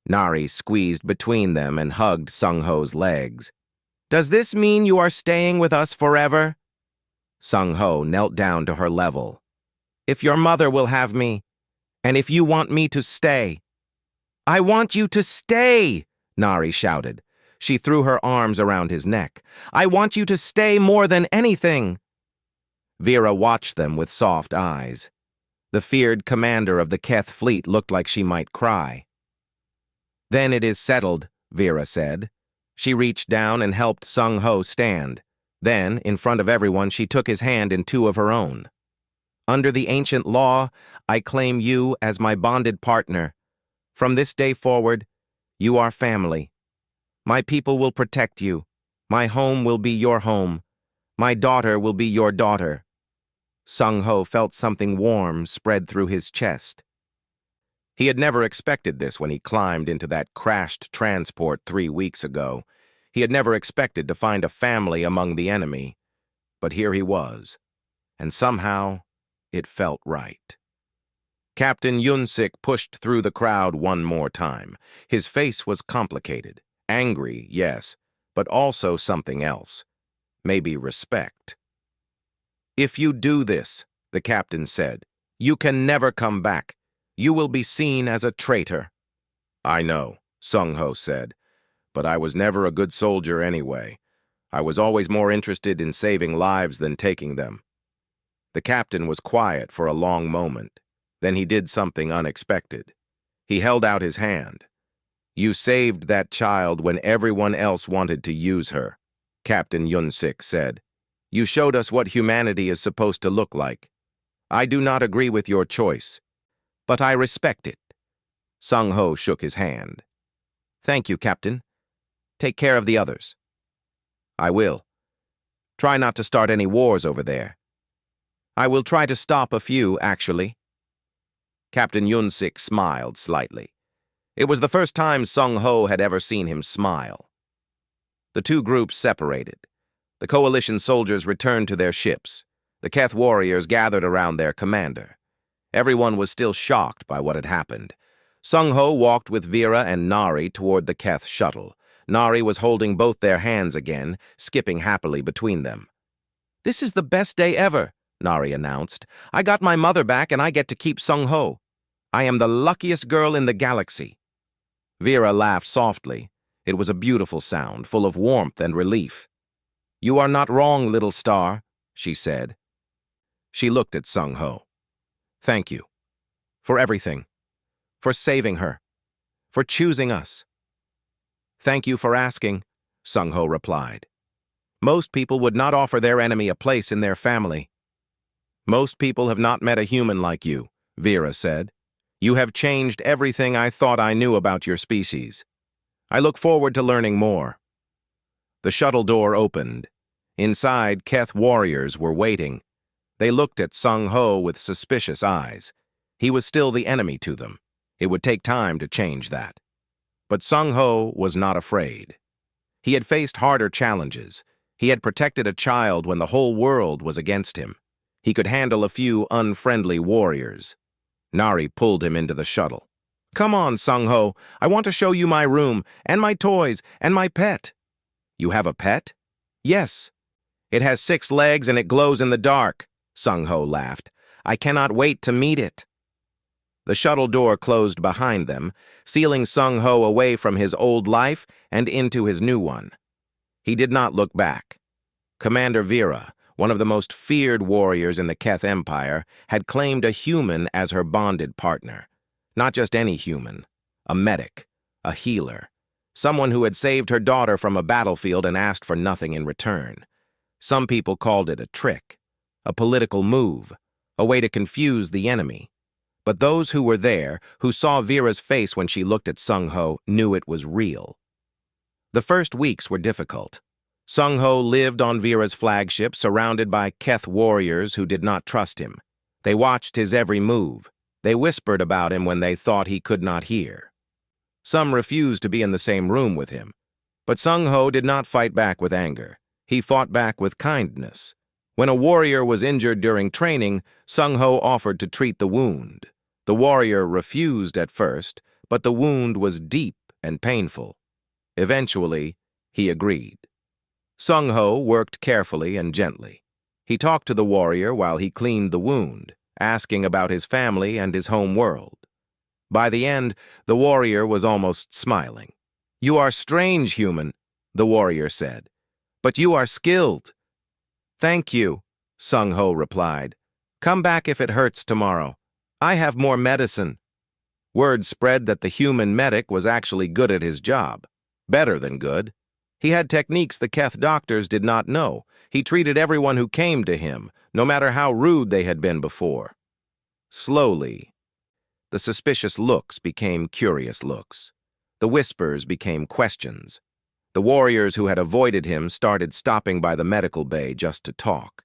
Nari squeezed between them and hugged Sung-ho's legs. "Does this mean you are staying with us forever?" Sung-ho knelt down to her level. "If your mother will have me, and if you want me to stay." "I want you to stay!" Nari shouted. She threw her arms around his neck. "I want you to stay more than anything." Vera watched them with soft eyes. The feared commander of the Keth fleet looked like she might cry. "Then it is settled," Vera said. She reached down and helped Sung-ho stand. Then, in front of everyone, she took his hand in two of her own. "Under the ancient law, I claim you as my bonded partner. From this day forward, you are family. My people will protect you. My home will be your home. My daughter will be your daughter." Sung-ho felt something warm spread through his chest. He had never expected this when he climbed into that crashed transport 3 weeks ago. He had never expected to find a family among the enemy. But here he was, and somehow it felt right. Captain Yun-sik pushed through the crowd one more time. His face was complicated. Angry, yes, but also something else. Maybe respect. "If you do this," the captain said, "you can never come back. You will be seen as a traitor." "I know," Sung-ho said, "but I was never a good soldier anyway. I was always more interested in saving lives than taking them." The captain was quiet for a long moment. Then he did something unexpected. He held out his hand. "You saved that child when everyone else wanted to use her," Captain Yun-sik said. "You showed us what humanity is supposed to look like. I do not agree with your choice, but I respect it." Sung-ho shook his hand. "Thank you, Captain. Take care of the others." "I will. Try not to start any wars over there." "I will try to stop a few, actually." Captain Yun-sik smiled slightly. It was the first time Sung-ho had ever seen him smile. The two groups separated. The coalition soldiers returned to their ships. The Keth warriors gathered around their commander. Everyone was still shocked by what had happened. Sung-ho walked with Vera and Nari toward the Keth shuttle. Nari was holding both their hands again, skipping happily between them. "This is the best day ever," Nari announced. "I got my mother back and I get to keep Sung-ho. I am the luckiest girl in the galaxy." Vera laughed softly. It was a beautiful sound, full of warmth and relief. "You are not wrong, little star," she said. She looked at Sung-ho. "Thank you. For everything. For saving her. For choosing us." "Thank you for asking," Sung-ho replied. "Most people would not offer their enemy a place in their family." "Most people have not met a human like you," Vera said. "You have changed everything I thought I knew about your species. I look forward to learning more." The shuttle door opened, Inside, Keth warriors were waiting. They looked at Sung Ho with suspicious eyes. He was still the enemy to them. It would take time to change that. But Sung Ho was not afraid. He had faced harder challenges. He had protected a child when the whole world was against him. He could handle a few unfriendly warriors. Nari pulled him into the shuttle. "Come on, Sung Ho. I want to show you my room, and my toys, and my pet." "You have a pet?" "Yes. It has 6 legs and it glows in the dark," Sung Ho laughed. "I cannot wait to meet it." The shuttle door closed behind them, sealing Sung Ho away from his old life and into his new one. He did not look back. Commander Vera, one of the most feared warriors in the Keth Empire, had claimed a human as her bonded partner. Not just any human, a medic, a healer, someone who had saved her daughter from a battlefield and asked for nothing in return. Some people called it a trick, a political move, a way to confuse the enemy. But those who were there, who saw Vera's face when she looked at Sung Ho, knew it was real. The first weeks were difficult. Sung Ho lived on Vera's flagship, surrounded by Keth warriors who did not trust him. They watched his every move. They whispered about him when they thought he could not hear. Some refused to be in the same room with him. But Sung Ho did not fight back with anger. He fought back with kindness. When a warrior was injured during training, Sung Ho offered to treat the wound. The warrior refused at first, but the wound was deep and painful. Eventually, he agreed. Sung Ho worked carefully and gently. He talked to the warrior while he cleaned the wound, asking about his family and his home world. By the end, the warrior was almost smiling. "You are strange, human," the warrior said, "but you are skilled." "Thank you," Sung Ho replied. "Come back if it hurts tomorrow. I have more medicine." Word spread that the human medic was actually good at his job. Better than good. He had techniques the Keth doctors did not know. He treated everyone who came to him, no matter how rude they had been before. Slowly, the suspicious looks became curious looks. The whispers became questions. The warriors who had avoided him started stopping by the medical bay just to talk.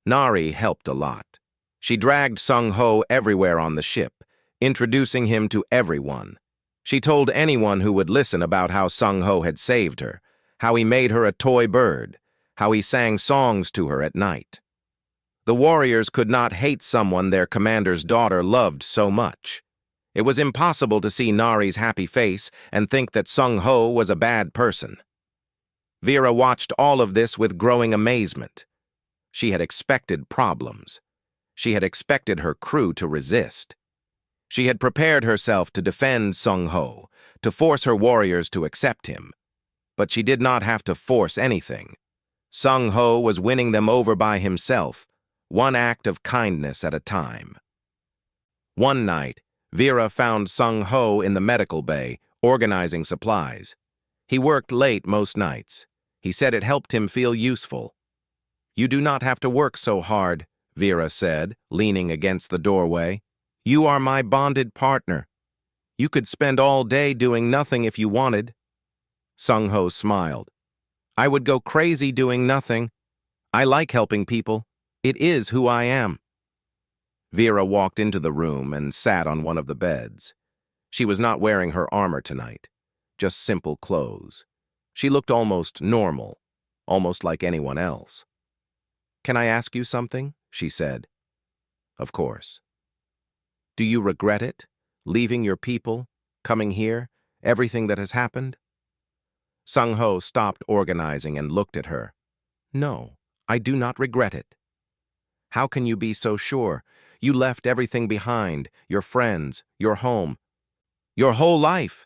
Nari helped a lot. She dragged Sung Ho everywhere on the ship, introducing him to everyone. She told anyone who would listen about how Sung Ho had saved her, how he made her a toy bird, how he sang songs to her at night. The warriors could not hate someone their commander's daughter loved so much. It was impossible to see Nari's happy face and think that Sung Ho was a bad person. Vera watched all of this with growing amazement. She had expected problems. She had expected her crew to resist. She had prepared herself to defend Sung Ho, to force her warriors to accept him. But she did not have to force anything. Sung Ho was winning them over by himself, one act of kindness at a time. One night, Vera found Sung Ho in the medical bay, organizing supplies. He worked late most nights. He said it helped him feel useful. "You do not have to work so hard," Vera said, leaning against the doorway. "You are my bonded partner. You could spend all day doing nothing if you wanted." Sung Ho smiled. "I would go crazy doing nothing. I like helping people. It is who I am." Vera walked into the room and sat on one of the beds. She was not wearing her armor tonight, just simple clothes. She looked almost normal, almost like anyone else. "Can I ask you something?" she said. "Of course." "Do you regret it? Leaving your people? Coming here? Everything that has happened?" Sung Ho stopped organizing and looked at her. "No, I do not regret it." "How can you be so sure? You left everything behind, your friends, your home, your whole life."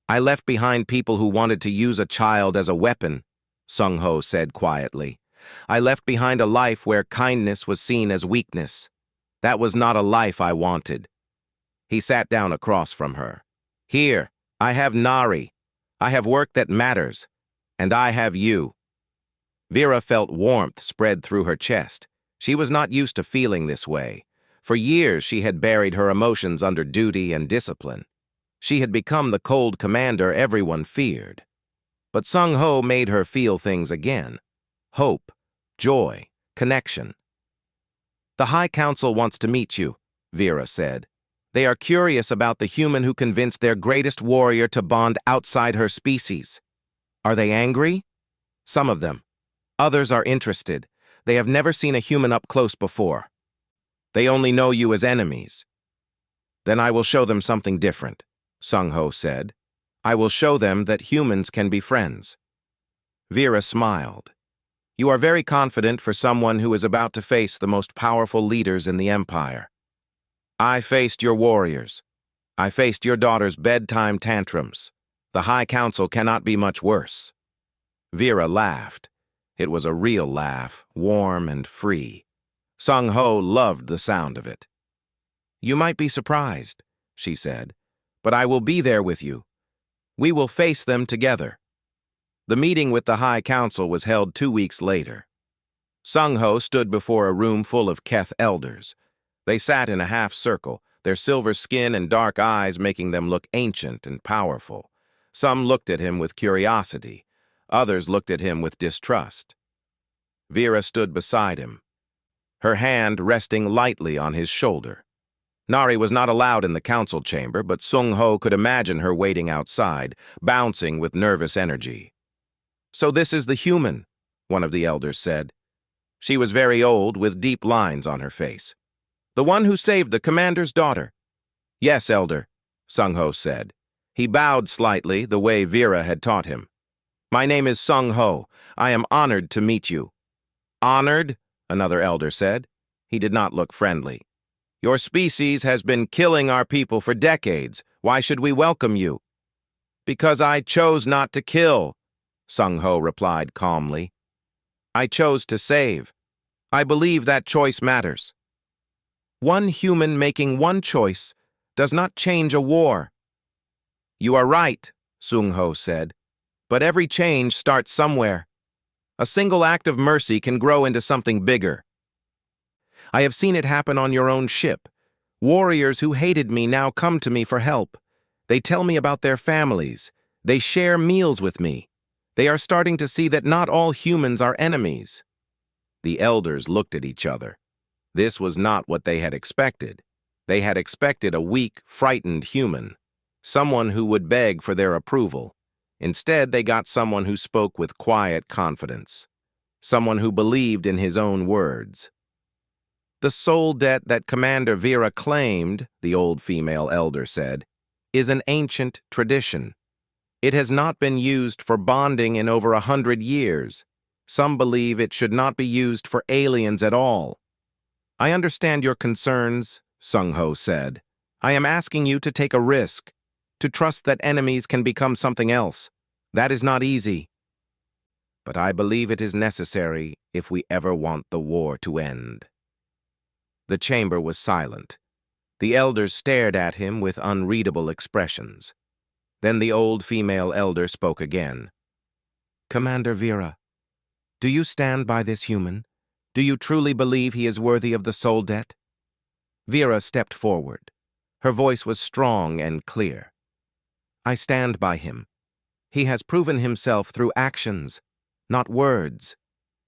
"I left behind people who wanted to use a child as a weapon," Sung Ho said quietly. "I left behind a life where kindness was seen as weakness. That was not a life I wanted." He sat down across from her. "Here, I have Nari. I have work that matters. And I have you." Vera felt warmth spread through her chest. She was not used to feeling this way. For years, she had buried her emotions under duty and discipline. She had become the cold commander everyone feared. But Sung Ho made her feel things again. hope, joy, connection. The High Council wants to meet you, Vera said. They are curious about the human who convinced their greatest warrior to bond outside her species. Are they angry? Some of them. Others are interested. They have never seen a human up close before. They only know you as enemies. Then I will show them something different, Sung-Ho said. I will show them that humans can be friends. Vera smiled. You are very confident for someone who is about to face the most powerful leaders in the Empire. I faced your warriors. I faced your daughter's bedtime tantrums. The High Council cannot be much worse. Vera laughed. It was a real laugh, warm and free. Sung-Ho loved the sound of it. You might be surprised, she said, but I will be there with you. We will face them together. The meeting with the High Council was held 2 weeks later. Sung-Ho stood before a room full of Keth elders. They sat in a half-circle, their silver skin and dark eyes making them look ancient and powerful. Some looked at him with curiosity. Others looked at him with distrust. Vera stood beside him, her hand resting lightly on his shoulder. Nari was not allowed in the council chamber, but Sung-Ho could imagine her waiting outside, bouncing with nervous energy. So this is the human, one of the elders said. She was very old, with deep lines on her face. The one who saved the commander's daughter. Yes, elder, Sung-Ho said. He bowed slightly, the way Vera had taught him. My name is Sung-Ho. I am honored to meet you. Honored? Another elder said. He did not look friendly. Your species has been killing our people for decades. Why should we welcome you? Because I chose not to kill, Sung-Ho replied calmly. I chose to save. I believe that choice matters. One human making one choice does not change a war. You are right, Sung-Ho said, but every change starts somewhere. A single act of mercy can grow into something bigger. I have seen it happen on your own ship. Warriors who hated me now come to me for help. They tell me about their families. They share meals with me. They are starting to see that not all humans are enemies. The elders looked at each other. This was not what they had expected. They had expected a weak, frightened human, someone who would beg for their approval. Instead, they got someone who spoke with quiet confidence, someone who believed in his own words. The soul debt that Commander Vera claimed, the old female elder said, is an ancient tradition. It has not been used for bonding in over 100 years. Some believe it should not be used for aliens at all. I understand your concerns, Sung-Ho said. I am asking you to take a risk, to trust that enemies can become something else. That is not easy. But I believe it is necessary if we ever want the war to end. The chamber was silent. The elders stared at him with unreadable expressions. Then the old female elder spoke again. Commander Vera, do you stand by this human? Do you truly believe he is worthy of the soul debt? Vera stepped forward. Her voice was strong and clear. I stand by him. He has proven himself through actions, not words.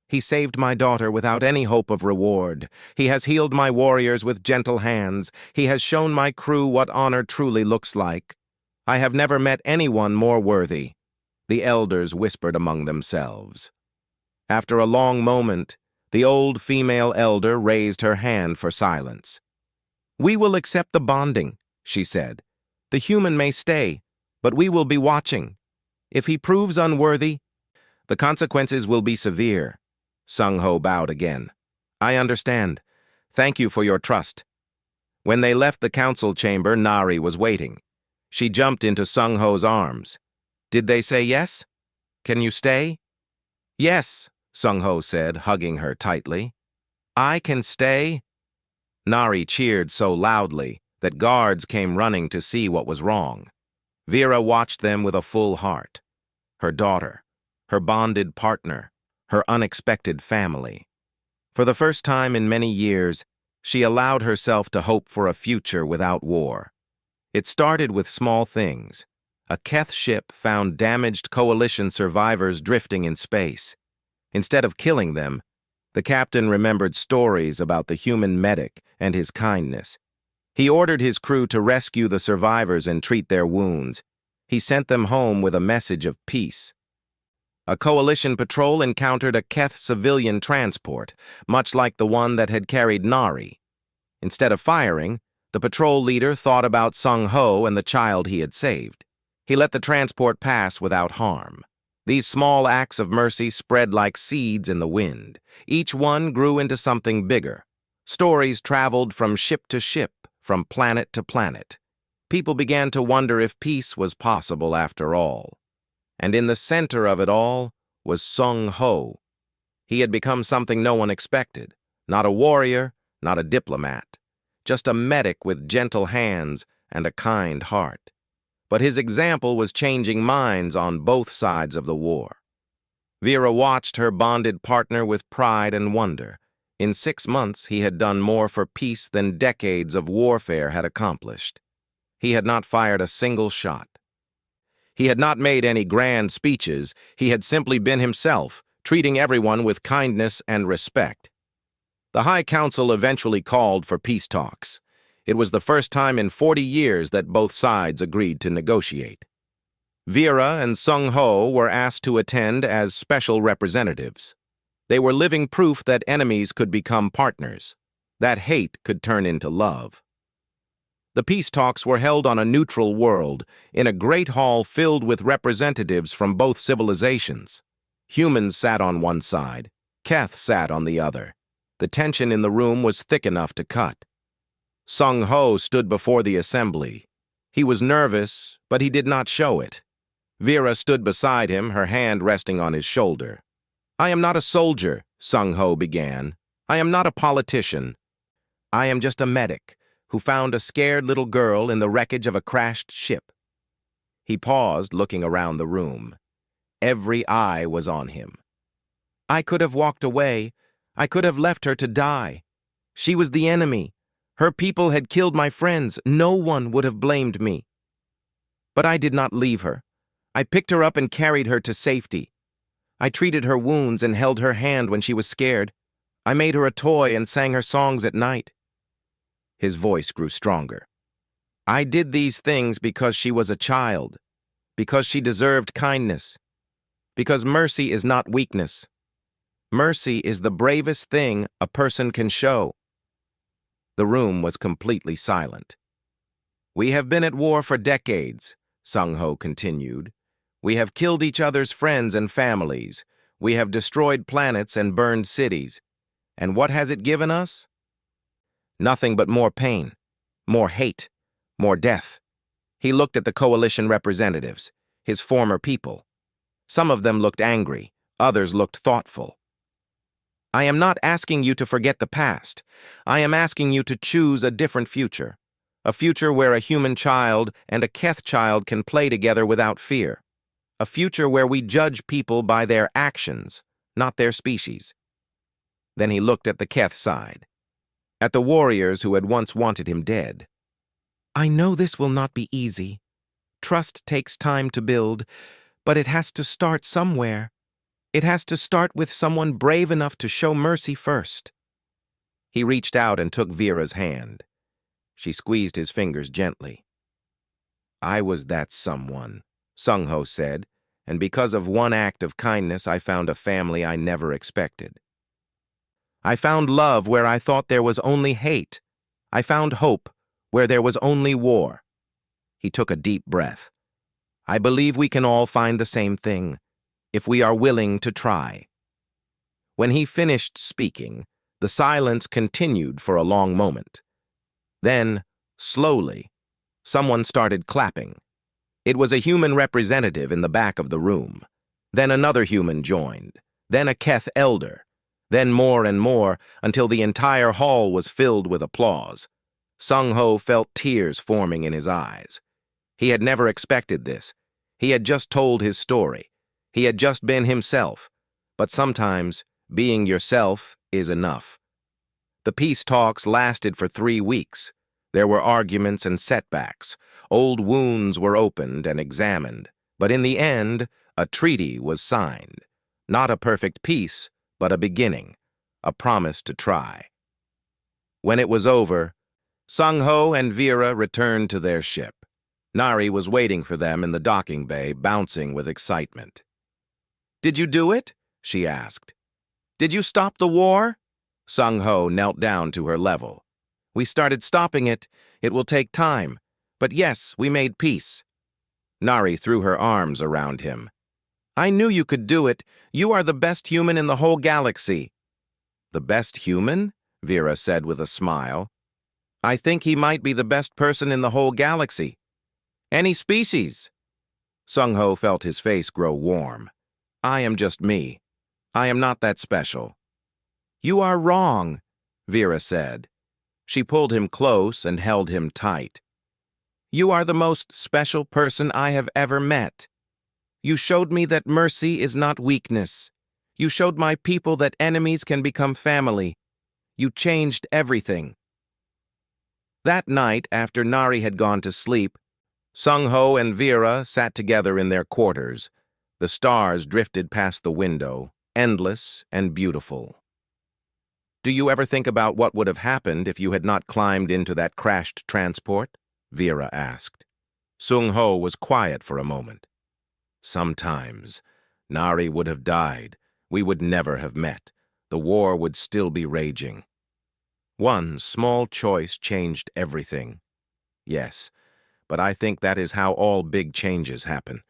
He saved my daughter without any hope of reward. He has healed my warriors with gentle hands. He has shown my crew what honor truly looks like. I have never met anyone more worthy. The elders whispered among themselves. After a long moment, the old female elder raised her hand for silence. We will accept the bonding, she said. The human may stay, but we will be watching. If he proves unworthy, the consequences will be severe. Sung-Ho bowed again. I understand. Thank you for your trust. When they left the council chamber, Nari was waiting. She jumped into Sung-Ho's arms. Did they say yes? Can you stay? Yes, Sung-Ho said, hugging her tightly. I can stay? Nari cheered so loudly that guards came running to see what was wrong. Vera watched them with a full heart. Her daughter, her bonded partner, her unexpected family. For the first time in many years, she allowed herself to hope for a future without war. It started with small things. A Keth ship found damaged coalition survivors drifting in space. Instead of killing them, the captain remembered stories about the human medic and his kindness. He ordered his crew to rescue the survivors and treat their wounds. He sent them home with a message of peace. A coalition patrol encountered a Keth civilian transport, much like the one that had carried Nari. Instead of firing, the patrol leader thought about Sung Ho and the child he had saved. He let the transport pass without harm. These small acts of mercy spread like seeds in the wind. Each one grew into something bigger. Stories traveled from ship to ship, from planet to planet. People began to wonder if peace was possible after all. And in the center of it all was Sung Ho. He had become something no one expected. Not a warrior, not a diplomat. Just a medic with gentle hands and a kind heart. But his example was changing minds on both sides of the war. Vera watched her bonded partner with pride and wonder. In 6 months, he had done more for peace than decades of warfare had accomplished. He had not fired a single shot. He had not made any grand speeches. He had simply been himself, treating everyone with kindness and respect. The High Council eventually called for peace talks. It was the first time in 40 years that both sides agreed to negotiate. Vera and Sung Ho were asked to attend as special representatives. They were living proof that enemies could become partners, that hate could turn into love. The peace talks were held on a neutral world, in a great hall filled with representatives from both civilizations. Humans sat on one side, Keth sat on the other. The tension in the room was thick enough to cut. Sung Ho stood before the assembly. He was nervous, but he did not show it. Vera stood beside him, her hand resting on his shoulder. "I am not a soldier," Sung Ho began. "I am not a politician. I am just a medic who found a scared little girl in the wreckage of a crashed ship." He paused, looking around the room. Every eye was on him. "I could have walked away. I could have left her to die. She was the enemy. Her people had killed my friends. No one would have blamed me. But I did not leave her. I picked her up and carried her to safety. I treated her wounds and held her hand when she was scared. I made her a toy and sang her songs at night." His voice grew stronger. "I did these things because she was a child, because she deserved kindness, because mercy is not weakness. Mercy is the bravest thing a person can show." The room was completely silent. "We have been at war for decades," Sung Ho continued. "We have killed each other's friends and families. We have destroyed planets and burned cities. And what has it given us? Nothing but more pain, more hate, more death." He looked at the coalition representatives, his former people. Some of them looked angry, others looked thoughtful. "I am not asking you to forget the past. I am asking you to choose a different future. A future where a human child and a Keth child can play together without fear. A future where we judge people by their actions, not their species." Then he looked at the Keth side, at the warriors who had once wanted him dead. "I know this will not be easy. Trust takes time to build, but it has to start somewhere. It has to start with someone brave enough to show mercy first." He reached out and took Vera's hand. She squeezed his fingers gently. "I was that someone," Sung Ho said, "and because of one act of kindness, I found a family I never expected. I found love where I thought there was only hate. I found hope where there was only war." He took a deep breath. "I believe we can all find the same thing, if we are willing to try." When he finished speaking, the silence continued for a long moment. Then, slowly, someone started clapping. It was a human representative in the back of the room. Then another human joined. Then a Keth elder. Then more and more, until the entire hall was filled with applause. Sung Ho felt tears forming in his eyes. He had never expected this. He had just told his story. He had just been himself. But sometimes, being yourself is enough. The peace talks lasted for 3 weeks. There were arguments and setbacks. Old wounds were opened and examined. But in the end, a treaty was signed. Not a perfect peace, but a beginning, a promise to try. When it was over, Sung-ho and Vera returned to their ship. Nari was waiting for them in the docking bay, bouncing with excitement. "Did you do it?" she asked. "Did you stop the war?" Sung-ho knelt down to her level. "We started stopping it. It will take time. But yes, we made peace." Nari threw her arms around him. "I knew you could do it. You are the best human in the whole galaxy." "The best human?" Vera said with a smile. "I think he might be the best person in the whole galaxy. Any species." Sung-ho felt his face grow warm. "I am just me. I am not that special." "You are wrong," Vera said. She pulled him close and held him tight. "You are the most special person I have ever met. You showed me that mercy is not weakness. You showed my people that enemies can become family. You changed everything." That night, after Nari had gone to sleep, Sung-ho and Vera sat together in their quarters. The stars drifted past the window, endless and beautiful. "Do you ever think about what would have happened if you had not climbed into that crashed transport?" Vera asked. Sung-ho was quiet for a moment. "Sometimes. Nari would have died. We would never have met. The war would still be raging. One small choice changed everything. Yes, but I think that is how all big changes happen.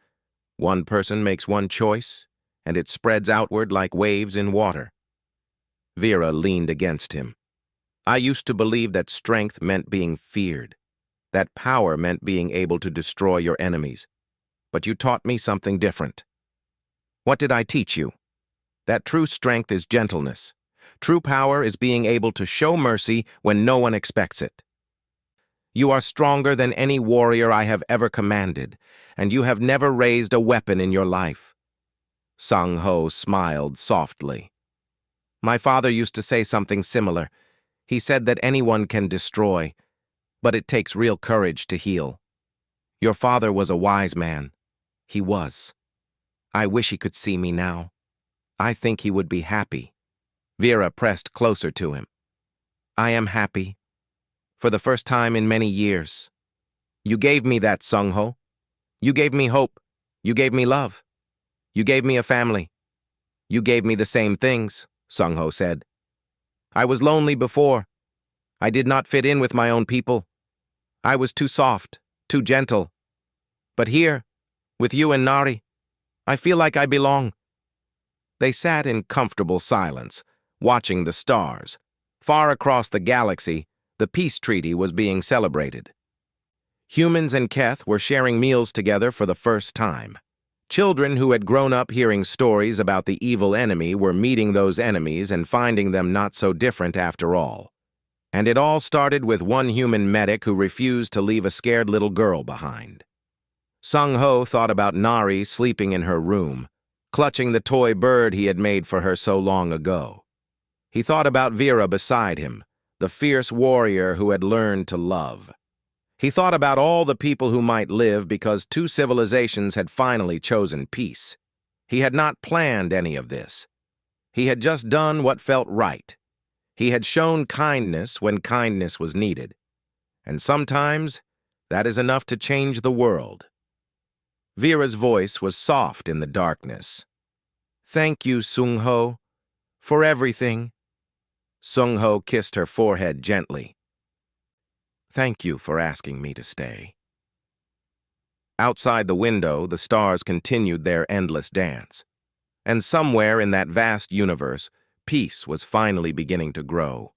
One person makes one choice, and it spreads outward like waves in water." Vera leaned against him. "I used to believe that strength meant being feared, that power meant being able to destroy your enemies. But you taught me something different." "What did I teach you?" "That true strength is gentleness. True power is being able to show mercy when no one expects it. You are stronger than any warrior I have ever commanded, and you have never raised a weapon in your life." Sung-ho smiled softly. "My father used to say something similar. He said that anyone can destroy, but it takes real courage to heal. Your father was a wise man. He was. I wish he could see me now. I think he would be happy." Vera pressed closer to him. "I am happy. For the first time in many years. You gave me that, Sung-ho. You gave me hope. You gave me love. You gave me a family. You gave me the same things," Sung-ho said. "I was lonely before. I did not fit in with my own people. I was too soft, too gentle. But here, with you and Nari, I feel like I belong." They sat in comfortable silence, watching the stars. Far across the galaxy, the peace treaty was being celebrated. Humans and Keth were sharing meals together for the first time. Children who had grown up hearing stories about the evil enemy were meeting those enemies and finding them not so different after all. And it all started with one human medic who refused to leave a scared little girl behind. Sung-ho thought about Nari sleeping in her room, clutching the toy bird he had made for her so long ago. He thought about Vera beside him, the fierce warrior who had learned to love. He thought about all the people who might live because two civilizations had finally chosen peace. He had not planned any of this. He had just done what felt right. He had shown kindness when kindness was needed. And sometimes, that is enough to change the world. Vera's voice was soft in the darkness. "Thank you, Sung-ho, for everything." Sung-ho kissed her forehead gently. "Thank you for asking me to stay." Outside the window, the stars continued their endless dance. And somewhere in that vast universe, peace was finally beginning to grow.